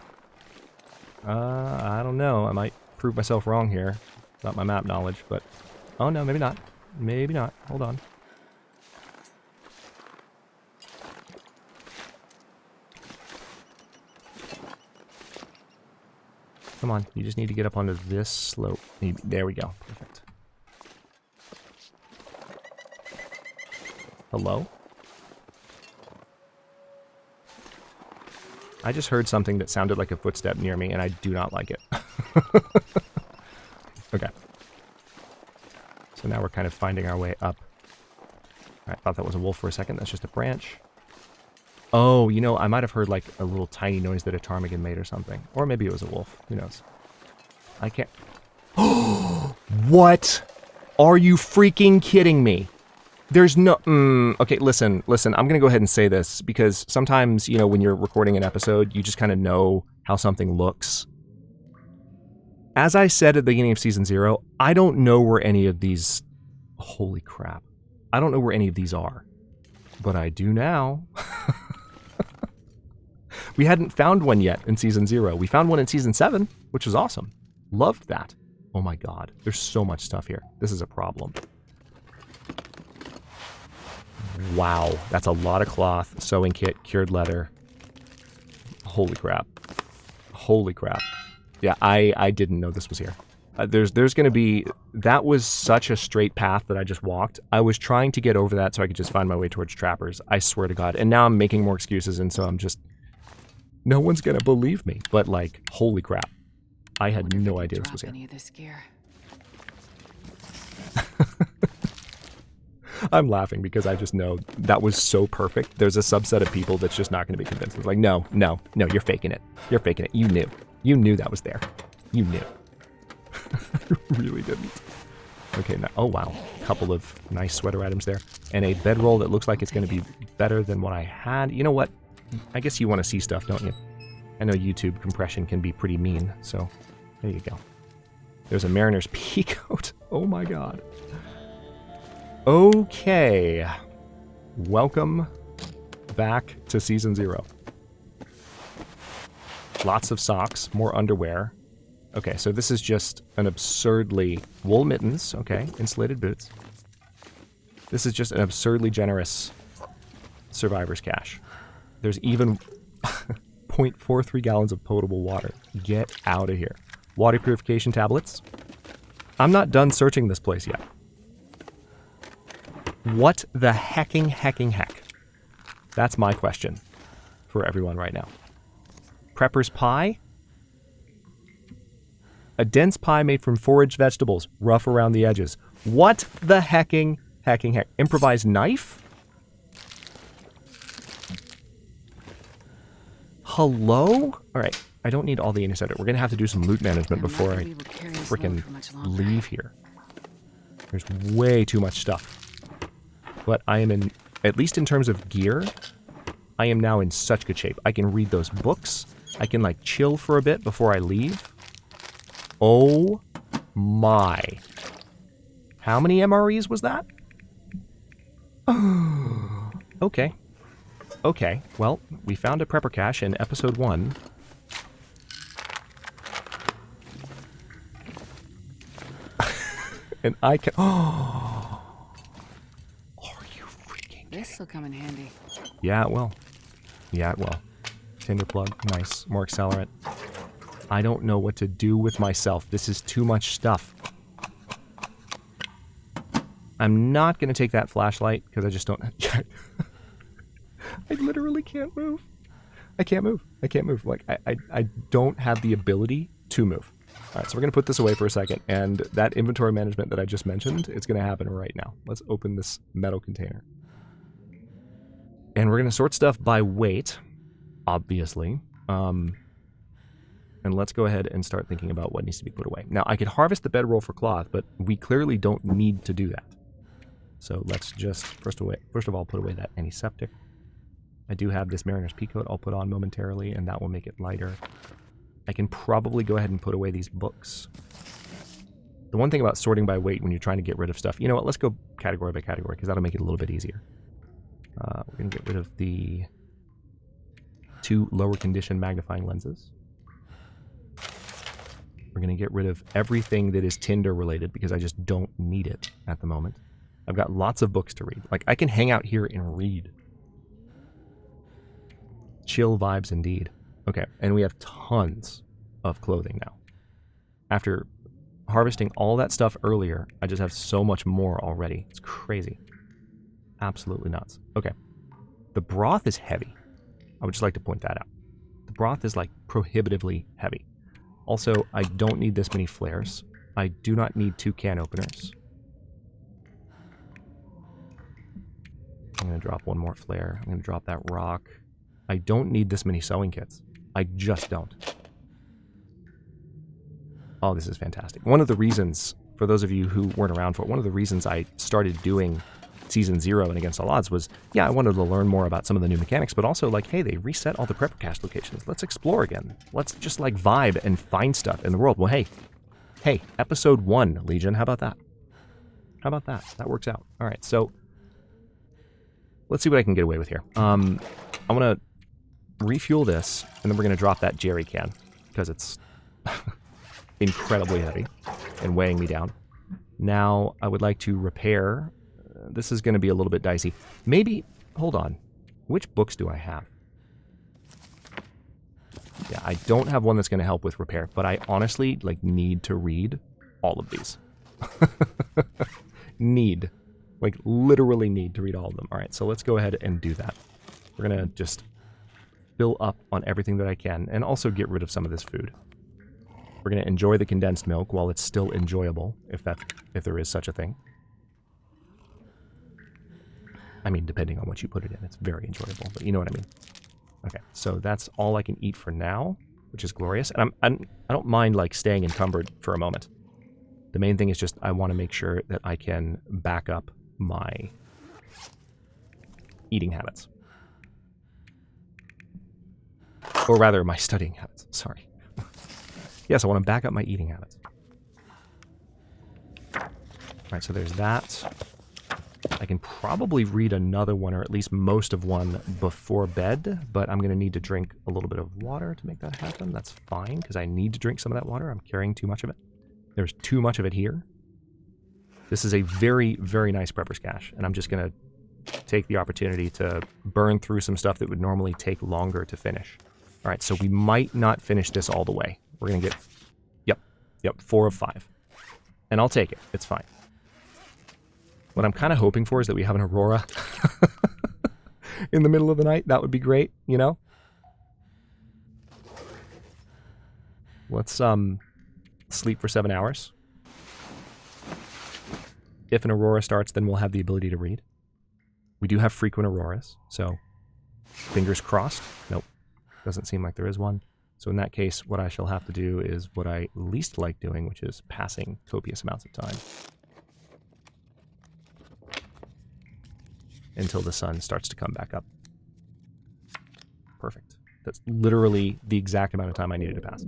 I don't know. I might prove myself wrong here. Not my map knowledge, but... Oh, no, maybe not. Maybe not. Hold on. Come on, you just need to get up onto this slope. There we go. Perfect. Hello? I just heard something that sounded like a footstep near me, and I do not like it. Okay. So now we're kind of finding our way up. I thought that was a wolf for a second. That's just a branch. Oh, you know, I might have heard like a little tiny noise that a ptarmigan made or something. Or maybe it was a wolf. Who knows? I can't... Oh! What? Are you freaking kidding me? There's no... okay, listen. I'm going to go ahead and say this because sometimes, you know, when you're recording an episode, you just kind of know how something looks. As I said at the beginning of Season 0, I don't know where any of these... Holy crap. I don't know where any of these are. But I do now. We hadn't found one yet in Season 0. We found one in Season 7, which was awesome. Loved that. Oh my god. There's so much stuff here. This is a problem. Wow. That's a lot of cloth, sewing kit, cured leather. Holy crap. Holy crap. Yeah, I didn't know this was here. There's going to be... That was such a straight path that I just walked. I was trying to get over that so I could just find my way towards trappers. I swear to God. And now I'm making more excuses, and so I'm just... No one's going to believe me. But, like, holy crap. I had no idea this was here. Any of this gear. I'm laughing because I just know that was so perfect. There's a subset of people that's just not going to be convinced. It's like, no, you're faking it. You're faking it. You knew. You knew that was there. You knew. You really didn't. Okay, now, oh wow. A couple of nice sweater items there. And a bedroll that looks like it's going to be better than what I had. You know what? I guess you want to see stuff, don't you? I know YouTube compression can be pretty mean, so there you go. There's a mariner's pea coat. Oh my god. Okay. Welcome back to Season 0. Lots of socks, more underwear. Okay, so this is just an absurdly... Wool mittens, okay, insulated boots. This is just an absurdly generous survivor's cache. There's even 0.43 gallons of potable water. Get out of here. Water purification tablets. I'm not done searching this place yet. What the hecking heck? That's my question for everyone right now. Prepper's pie? A dense pie made from foraged vegetables, rough around the edges. What the hecking heck? Improvised knife? Hello? Alright, I don't need all the insider. We're going to have to do some loot management before I frickin' leave here. There's way too much stuff. But I am in, at least in terms of gear, I am now in such good shape. I can read those books. I can like chill for a bit before I leave. Oh my. How many MREs was that? Okay. Okay, well, we found a prepper cache in episode 1. And I can... Oh! Are you freaking kidding? This'll come in handy. Yeah, it will. Yeah, it will. Tinder plug, nice. More accelerant. I don't know what to do with myself. This is too much stuff. I'm not going to take that flashlight, because I just don't... I literally can't move. I can't move. I can't move. Like, I don't have the ability to move. Alright, so we're going to put this away for a second, and that inventory management that I just mentioned, it's going to happen right now. Let's open this metal container. And we're going to sort stuff by weight, obviously. And let's go ahead and start thinking about what needs to be put away. Now, I could harvest the bedroll for cloth, but we clearly don't need to do that. So let's just, first of all, put away that antiseptic. I do have this mariner's pea coat I'll put on momentarily, and that will make it lighter. I can probably go ahead and put away these books. The one thing about sorting by weight when you're trying to get rid of stuff, you know what, let's go category by category, because that'll make it a little bit easier. We're going to get rid of the 2 lower condition magnifying lenses. We're going to get rid of everything that is Tinder related, because I just don't need it at the moment. I've got lots of books to read. Like, I can hang out here and read. Chill vibes indeed. Okay, and we have tons of clothing now. After harvesting all that stuff earlier, I just have so much more already. It's crazy. Absolutely nuts. Okay. The broth is heavy. I would just like to point that out. The broth is like prohibitively heavy. Also, I don't need this many flares. I do not need 2 can openers. I'm going to drop 1 more flare. I'm going to drop that rock. I don't need this many sewing kits. I just don't. Oh, this is fantastic. One of the reasons for those of you who weren't around for it, one of the reasons I started doing Season 0 and Against All Odds was, yeah, I wanted to learn more about some of the new mechanics, but also like, hey, they reset all the prepper cache locations. Let's explore again. Let's just like vibe and find stuff in the world. Well, hey, episode 1, Legion, how about that? How about that? That works out. All right, so let's see what I can get away with here. I'm going to refuel this, and then we're going to drop that jerry can, because it's incredibly heavy and weighing me down. Now, I would like to repair. This is going to be a little bit dicey. Maybe, hold on. Which books do I have? Yeah, I don't have one that's going to help with repair, but I honestly, like, need to read all of these. Literally need to read all of them. All right, so let's go ahead and do that. We're going to just fill up on everything that I can, and also get rid of some of this food. We're going to enjoy the condensed milk while it's still enjoyable, if there is such a thing. I mean, depending on what you put it in, it's very enjoyable, but you know what I mean. Okay, so that's all I can eat for now, which is glorious. And I don't mind like staying encumbered for a moment. The main thing is just I want to make sure that I can back up my eating habits. Or rather, my studying habits. Sorry. Yes, I want to back up my eating habits. All right, so there's that. I can probably read another one, or at least most of one, before bed, but I'm going to need to drink a little bit of water to make that happen. That's fine, because I need to drink some of that water. I'm carrying too much of it. There's too much of it here. This is a very, very nice prepper's cache, and I'm just going to take the opportunity to burn through some stuff that would normally take longer to finish. All right, so we might not finish this all the way. We're going to get, yep, 4 of 5. And I'll take it. It's fine. What I'm kind of hoping for is that we have an aurora in the middle of the night. That would be great, you know? Let's sleep for 7 hours. If an aurora starts, then we'll have the ability to read. We do have frequent auroras, so fingers crossed. Nope, doesn't seem like there is one. So in that case, what I shall have to do is what I least like doing, which is passing copious amounts of time until the sun starts to come back up. Perfect. That's literally the exact amount of time I needed to pass.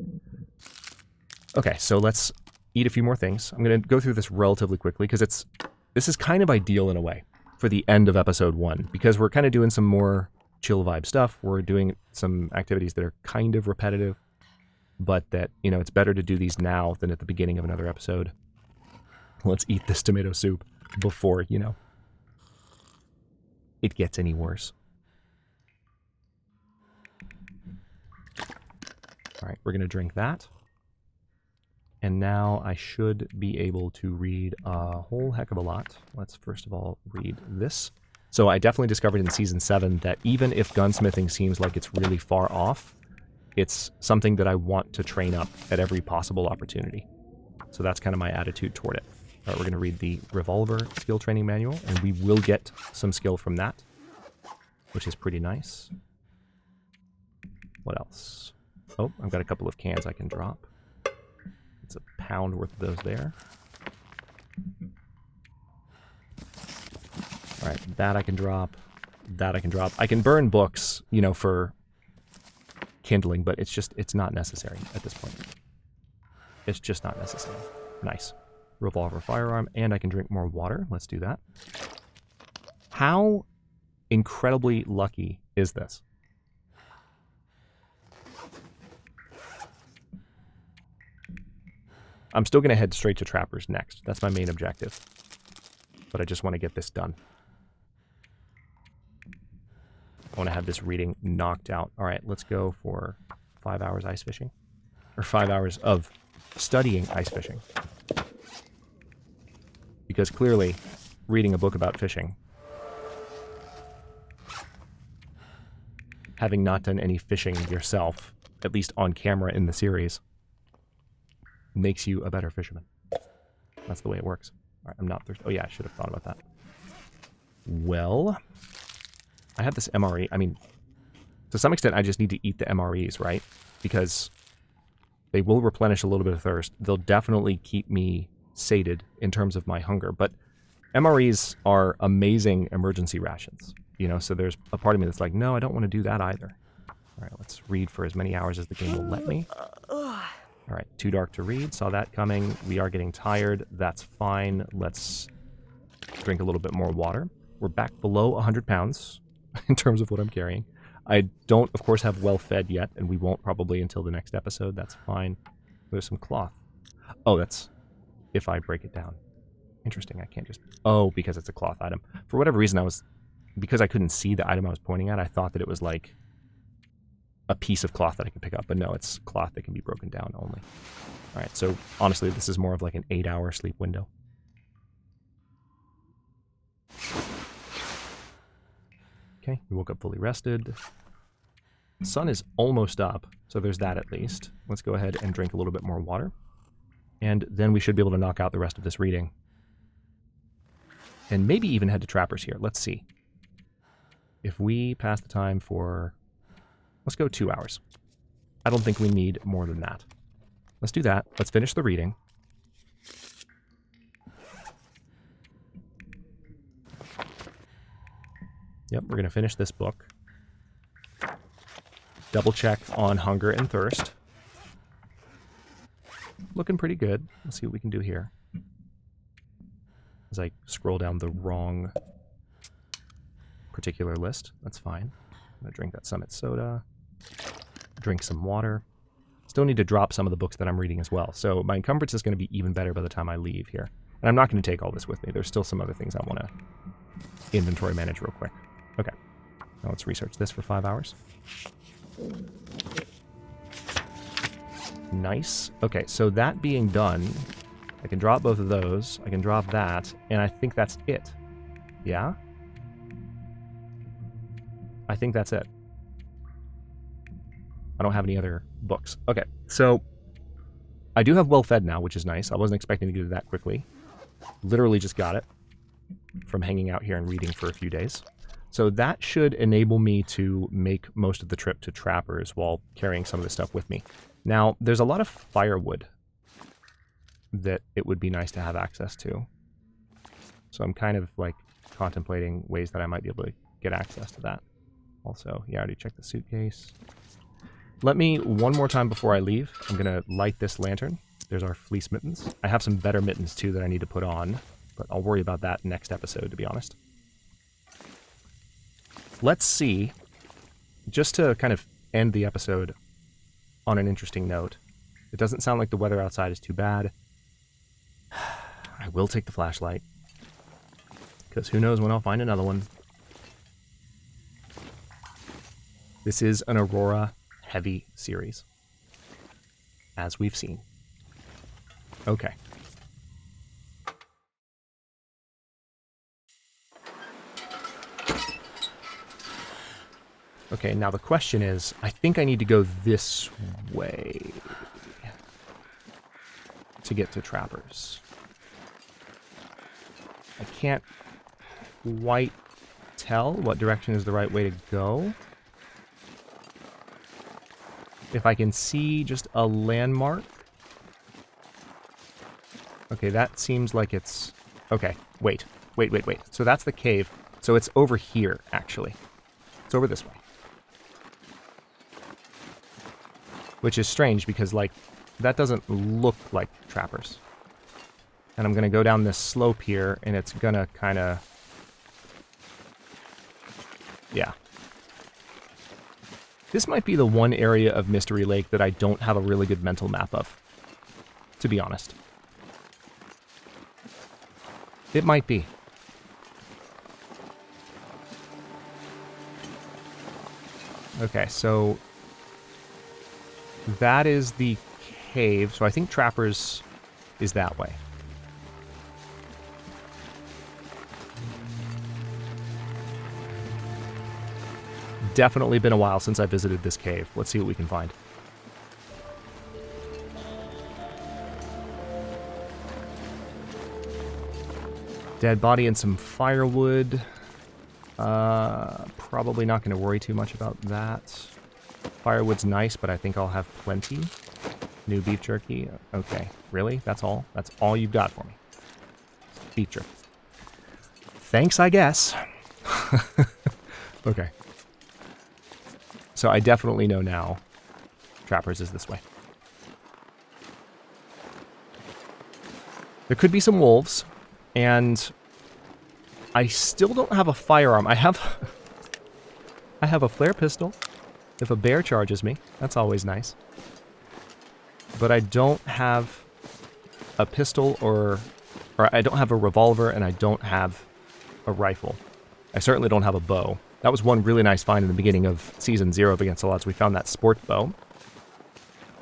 Okay, so let's eat a few more things. I'm going to go through this relatively quickly because this is kind of ideal in a way for the end of episode 1, because we're kind of doing some more chill vibe stuff. We're doing some activities that are kind of repetitive, but that, you know, it's better to do these now than at the beginning of another episode. Let's eat this tomato soup before, you know, it gets any worse. All right, we're going to drink that. And now I should be able to read a whole heck of a lot. Let's first of all read this. So I definitely discovered in Season 7 that even if gunsmithing seems like it's really far off, it's something that I want to train up at every possible opportunity. So that's kind of my attitude toward it. All right, we're going to read the revolver skill training manual, and we will get some skill from that, which is pretty nice. What else? Oh, I've got a couple of cans I can drop. It's a pound worth of those there. All right, that I can drop. That I can drop. I can burn books, you know, for kindling, but it's not necessary at this point. It's just not necessary. Nice. Revolver firearm, and I can drink more water. Let's do that. How incredibly lucky is this? I'm still going to head straight to Trappers next. That's my main objective. But I just want to get this done. I want to have this reading knocked out. All right, let's go for 5 hours ice fishing. Or 5 hours of studying ice fishing. Because clearly, reading a book about fishing, having not done any fishing yourself, at least on camera in the series, makes you a better fisherman. That's the way it works. All right, I'm not thirsty. Oh yeah, I should have thought about that. Well, I have this MRE. I mean, to some extent, I just need to eat the MREs, right? Because they will replenish a little bit of thirst. They'll definitely keep me sated in terms of my hunger. But MREs are amazing emergency rations, you know, so there's a part of me that's like, no, I don't want to do that either. All right, let's read for as many hours as the game will let me. All right, too dark to read. Saw that coming. We are getting tired. That's fine. Let's drink a little bit more water. We're back below 100 pounds in terms of what I'm carrying. I don't, of course, have well fed yet, and we won't probably until the next episode. That's fine. There's some cloth. Oh, that's if I break it down. Interesting. I can't just... Oh, because it's a cloth item. For whatever reason, because I couldn't see the item I was pointing at, I thought that it was like a piece of cloth that I could pick up, but no, it's cloth that can be broken down only. All right, so honestly, this is more of like an 8-hour sleep window. Okay, we woke up fully rested. The sun is almost up, so there's that at least. Let's go ahead and drink a little bit more water. And then we should be able to knock out the rest of this reading. And maybe even head to Trappers here. Let's see. If we pass the time for... Let's go 2 hours. I don't think we need more than that. Let's do that. Let's finish the reading. Yep, we're going to finish this book. Double check on hunger and thirst. Looking pretty good. Let's see what we can do here. As I scroll down the wrong particular list. That's fine. I'm going to drink that Summit soda. Drink some water. Still need to drop some of the books that I'm reading as well. So my encumbrance is going to be even better by the time I leave here. And I'm not going to take all this with me. There's still some other things I want to inventory manage real quick. Okay. Now let's research this for 5 hours. Nice. Okay, so that being done, I can drop both of those. I can drop that, and I think that's it. Yeah? I think that's it. I don't have any other books. Okay, so I do have well fed now, which is nice. I wasn't expecting to get it that quickly. Literally just got it from hanging out here and reading for a few days. So that should enable me to make most of the trip to Trappers while carrying some of this stuff with me. Now, there's a lot of firewood that it would be nice to have access to. So I'm kind of like contemplating ways that I might be able to get access to that. Also, yeah, I already checked the suitcase. Let me, one more time before I leave, I'm going to light this lantern. There's our fleece mittens. I have some better mittens too that I need to put on, but I'll worry about that next episode, to be honest. Let's see, just to kind of end the episode on an interesting note. It doesn't sound like the weather outside is too bad. I will take the flashlight, because who knows when I'll find another one. This is an Aurora heavy series, as we've seen. Okay. Okay, now the question is, I think I need to go this way to get to Trappers. I can't quite tell what direction is the right way to go. If I can see just a landmark. Okay, that seems like it's... Okay, wait. So that's the cave. So it's over here, actually. It's over this way. Which is strange because, like, that doesn't look like Trappers. And I'm going to go down this slope here, and it's going to kind of... Yeah. This might be the one area of Mystery Lake that I don't have a really good mental map of, to be honest. It might be. Okay, so... that is the cave, so I think Trappers is that way. Definitely been a while since I visited this cave. Let's see what we can find. Dead body and some firewood. Probably not going to worry too much about that. Firewood's nice, but I think I'll have plenty. New beef jerky. Okay, really? That's all? That's all you've got for me? Beef jerky. Thanks, I guess. Okay. So I definitely know now Trappers is this way. There could be some wolves, and I still don't have a firearm. I have a flare pistol. If a bear charges me, that's always nice. But I don't have a pistol or I don't have a revolver, and I don't have a rifle. I certainly don't have a bow. That was one really nice find in the beginning of Season 0 of Against the Odds. We found that sport bow.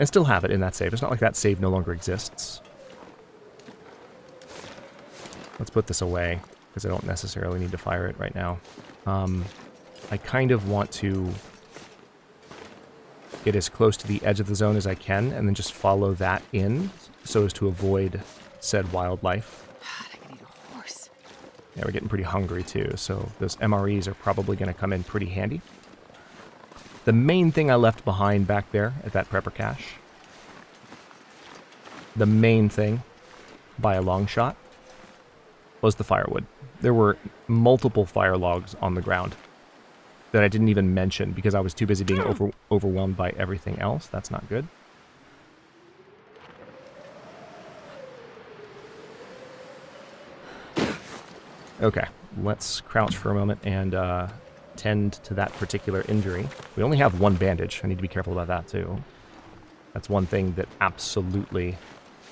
I still have it in that save. It's not like that save no longer exists. Let's put this away, because I don't necessarily need to fire it right now. I kind of want to get as close to the edge of the zone as I can, and then just follow that in, so as to avoid said wildlife. I could eat a horse. Yeah, we're getting pretty hungry too, so those MREs are probably going to come in pretty handy. The main thing I left behind back there at that prepper cache, the main thing, by a long shot, was the firewood. There were multiple fire logs on the ground that I didn't even mention because I was too busy being overwhelmed by everything else. That's not good. Okay, let's crouch for a moment and tend to that particular injury. We only have one bandage. I need to be careful about that too. That's one thing that absolutely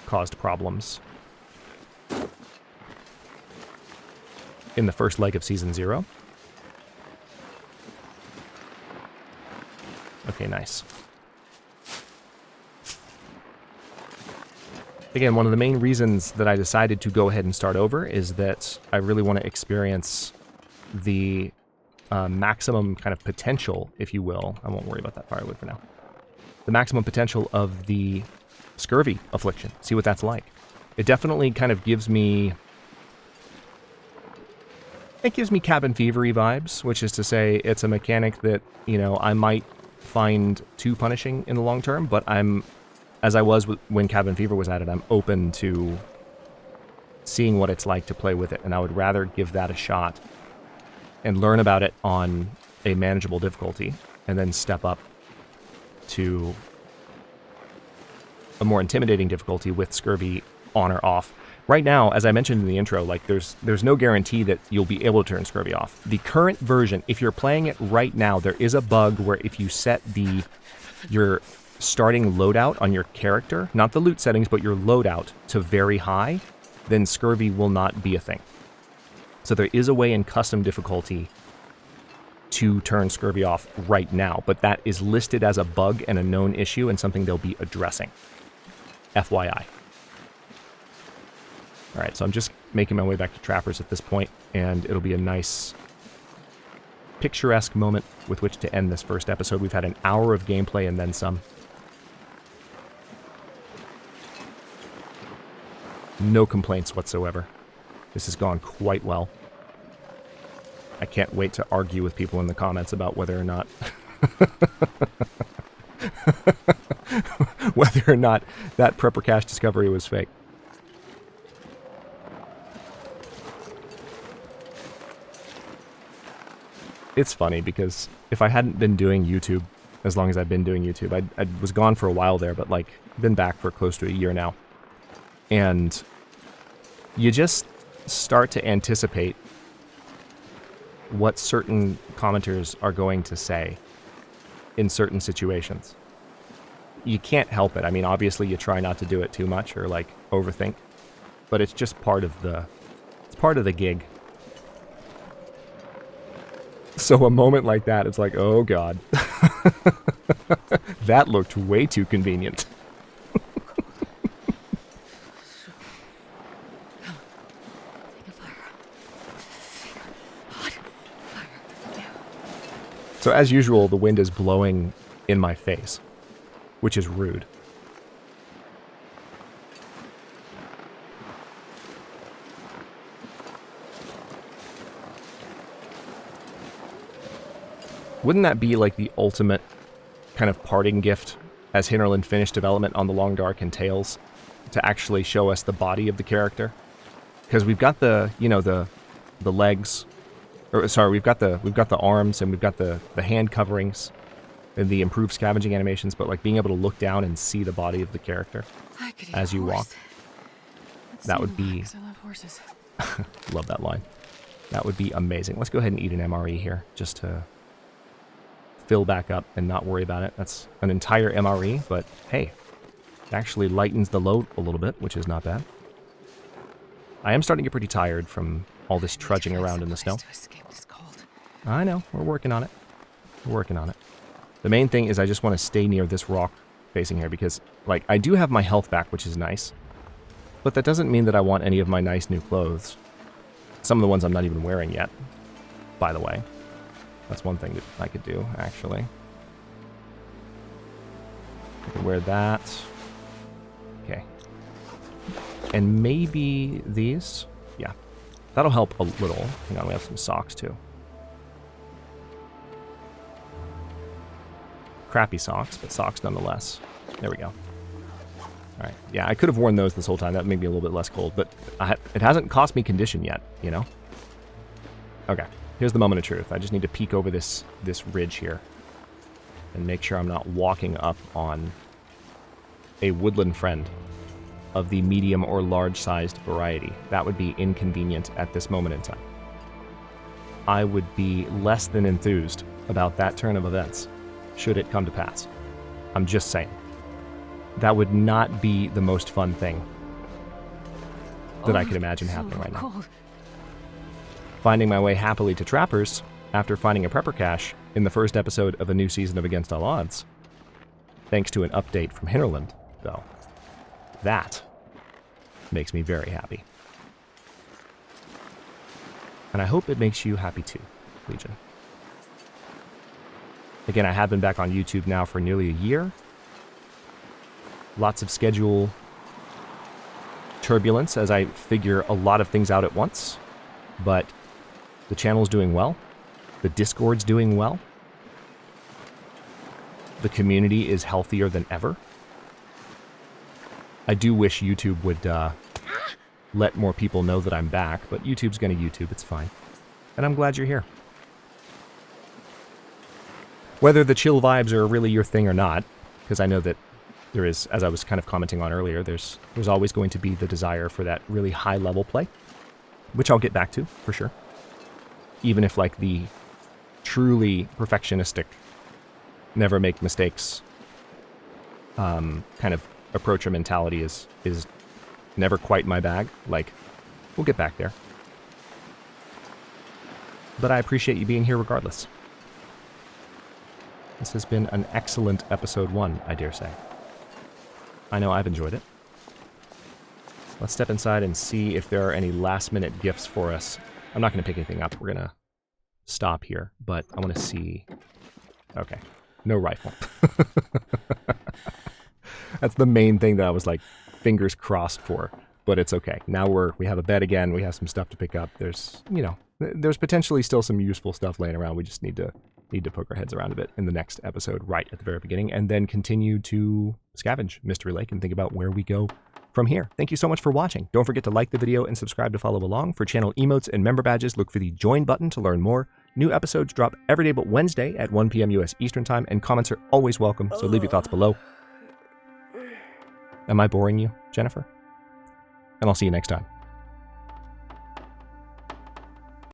caused problems in the first leg of Season 0. Okay, nice. Again, one of the main reasons that I decided to go ahead and start over is that I really want to experience the maximum kind of potential, if you will. I won't worry about that firewood for now. The maximum potential of the scurvy affliction. See what that's like. It definitely kind of gives me... It gives me cabin fever-y vibes, which is to say it's a mechanic that, you know, I might find too punishing in the long term, but I'm, as I was when Cabin Fever was added, I'm open to seeing what it's like to play with it, and I would rather give that a shot and learn about it on a manageable difficulty, and then step up to a more intimidating difficulty with scurvy on or off. Right now, as I mentioned in the intro, like there's no guarantee that you'll be able to turn scurvy off. The current version, if you're playing it right now, there is a bug where if you set your starting loadout on your character, not the loot settings, but your loadout to very high, then scurvy will not be a thing. So there is a way in custom difficulty to turn scurvy off right now, but that is listed as a bug and a known issue and something they'll be addressing. FYI. Alright, so I'm just making my way back to Trappers at this point, and it'll be a nice, picturesque moment with which to end this first episode. We've had an hour of gameplay and then some. No complaints whatsoever. This has gone quite well. I can't wait to argue with people in the comments about whether or not... whether or not that prepper cache discovery was fake. It's funny because if I hadn't been doing YouTube as long as I've been doing YouTube, I was gone for a while there, but like been back for close to a year now. And you just start to anticipate what certain commenters are going to say in certain situations. You can't help it. I mean, obviously you try not to do it too much or like overthink, but it's just part of the gig. So a moment like that, it's like, oh god. That looked way too convenient. So as usual, the wind is blowing in my face, which is rude. Wouldn't that be like the ultimate kind of parting gift as Hinterland finished development on the Long Dark and Tales, to actually show us the body of the character. Because we've got the, you know, the legs, or sorry, we've got the arms, and we've got the hand coverings and the improved scavenging animations, but like being able to look down and see the body of the character as you walk. That would be... I love horses. Love that line. That would be amazing. Let's go ahead and eat an MRE here, just to fill back up and not worry about it. That's an entire MRE, but hey, it actually lightens the load a little bit, which is not bad. I am starting to get pretty tired from all this trudging around in the snow. I know, we're working on it. We're working on it. The main thing is I just want to stay near this rock facing here because, like, I do have my health back, which is nice. But that doesn't mean that I want any of my nice new clothes. Some of the ones I'm not even wearing yet, by the way. That's one thing that I could do, actually. I could wear that. Okay. And maybe these? Yeah. That'll help a little. Hang on, we have some socks, too. Crappy socks, but socks nonetheless. There we go. Alright, yeah, I could have worn those this whole time. That would make me a little bit less cold, but it hasn't cost me condition yet, you know? Okay, here's the moment of truth. I just need to peek over this ridge here and make sure I'm not walking up on a woodland friend of the medium or large-sized variety. That would be inconvenient at this moment in time. I would be less than enthused about that turn of events, should it come to pass. I'm just saying. That would not be the most fun thing that I could imagine happening right now. Finding my way happily to Trappers after finding a prepper cache in the first episode of a new season of Against All Odds, thanks to an update from Hinterland, though. That makes me very happy. And I hope it makes you happy too, Legion. Again, I have been back on YouTube now for nearly a year. Lots of schedule turbulence as I figure a lot of things out at once, but the channel's doing well. The Discord's doing well. The community is healthier than ever. I do wish YouTube would let more people know that I'm back, but YouTube's gonna YouTube, it's fine. And I'm glad you're here. Whether the chill vibes are really your thing or not, because I know that there is, as I was kind of commenting on earlier, there's always going to be the desire for that really high-level play, which I'll get back to, for sure. Even if, like, the truly perfectionistic, never make mistakes kind of approach or mentality is never quite my bag. Like, we'll get back there. But I appreciate you being here regardless. This has been an excellent episode 1, I dare say. I know I've enjoyed it. Let's step inside and see if there are any last-minute gifts for us. I'm not going to pick anything up. We're going to stop here, but I want to see... Okay. No rifle. That's the main thing that I was, like, fingers crossed for, but it's okay. Now we have a bed again. We have some stuff to pick up. There's, you know, there's potentially still some useful stuff laying around. We just need to poke our heads around a bit in the next episode right at the very beginning, and then continue to scavenge Mystery Lake and think about where we go from here. Thank you so much for watching. Don't forget to like the video and subscribe to follow along. For channel emotes and member badges, look for the join button to learn more. New episodes drop every day but Wednesday at 1 p.m. US Eastern Time, and comments are always welcome, so leave your thoughts below. Am I boring you, Jennifer? And I'll see you next time.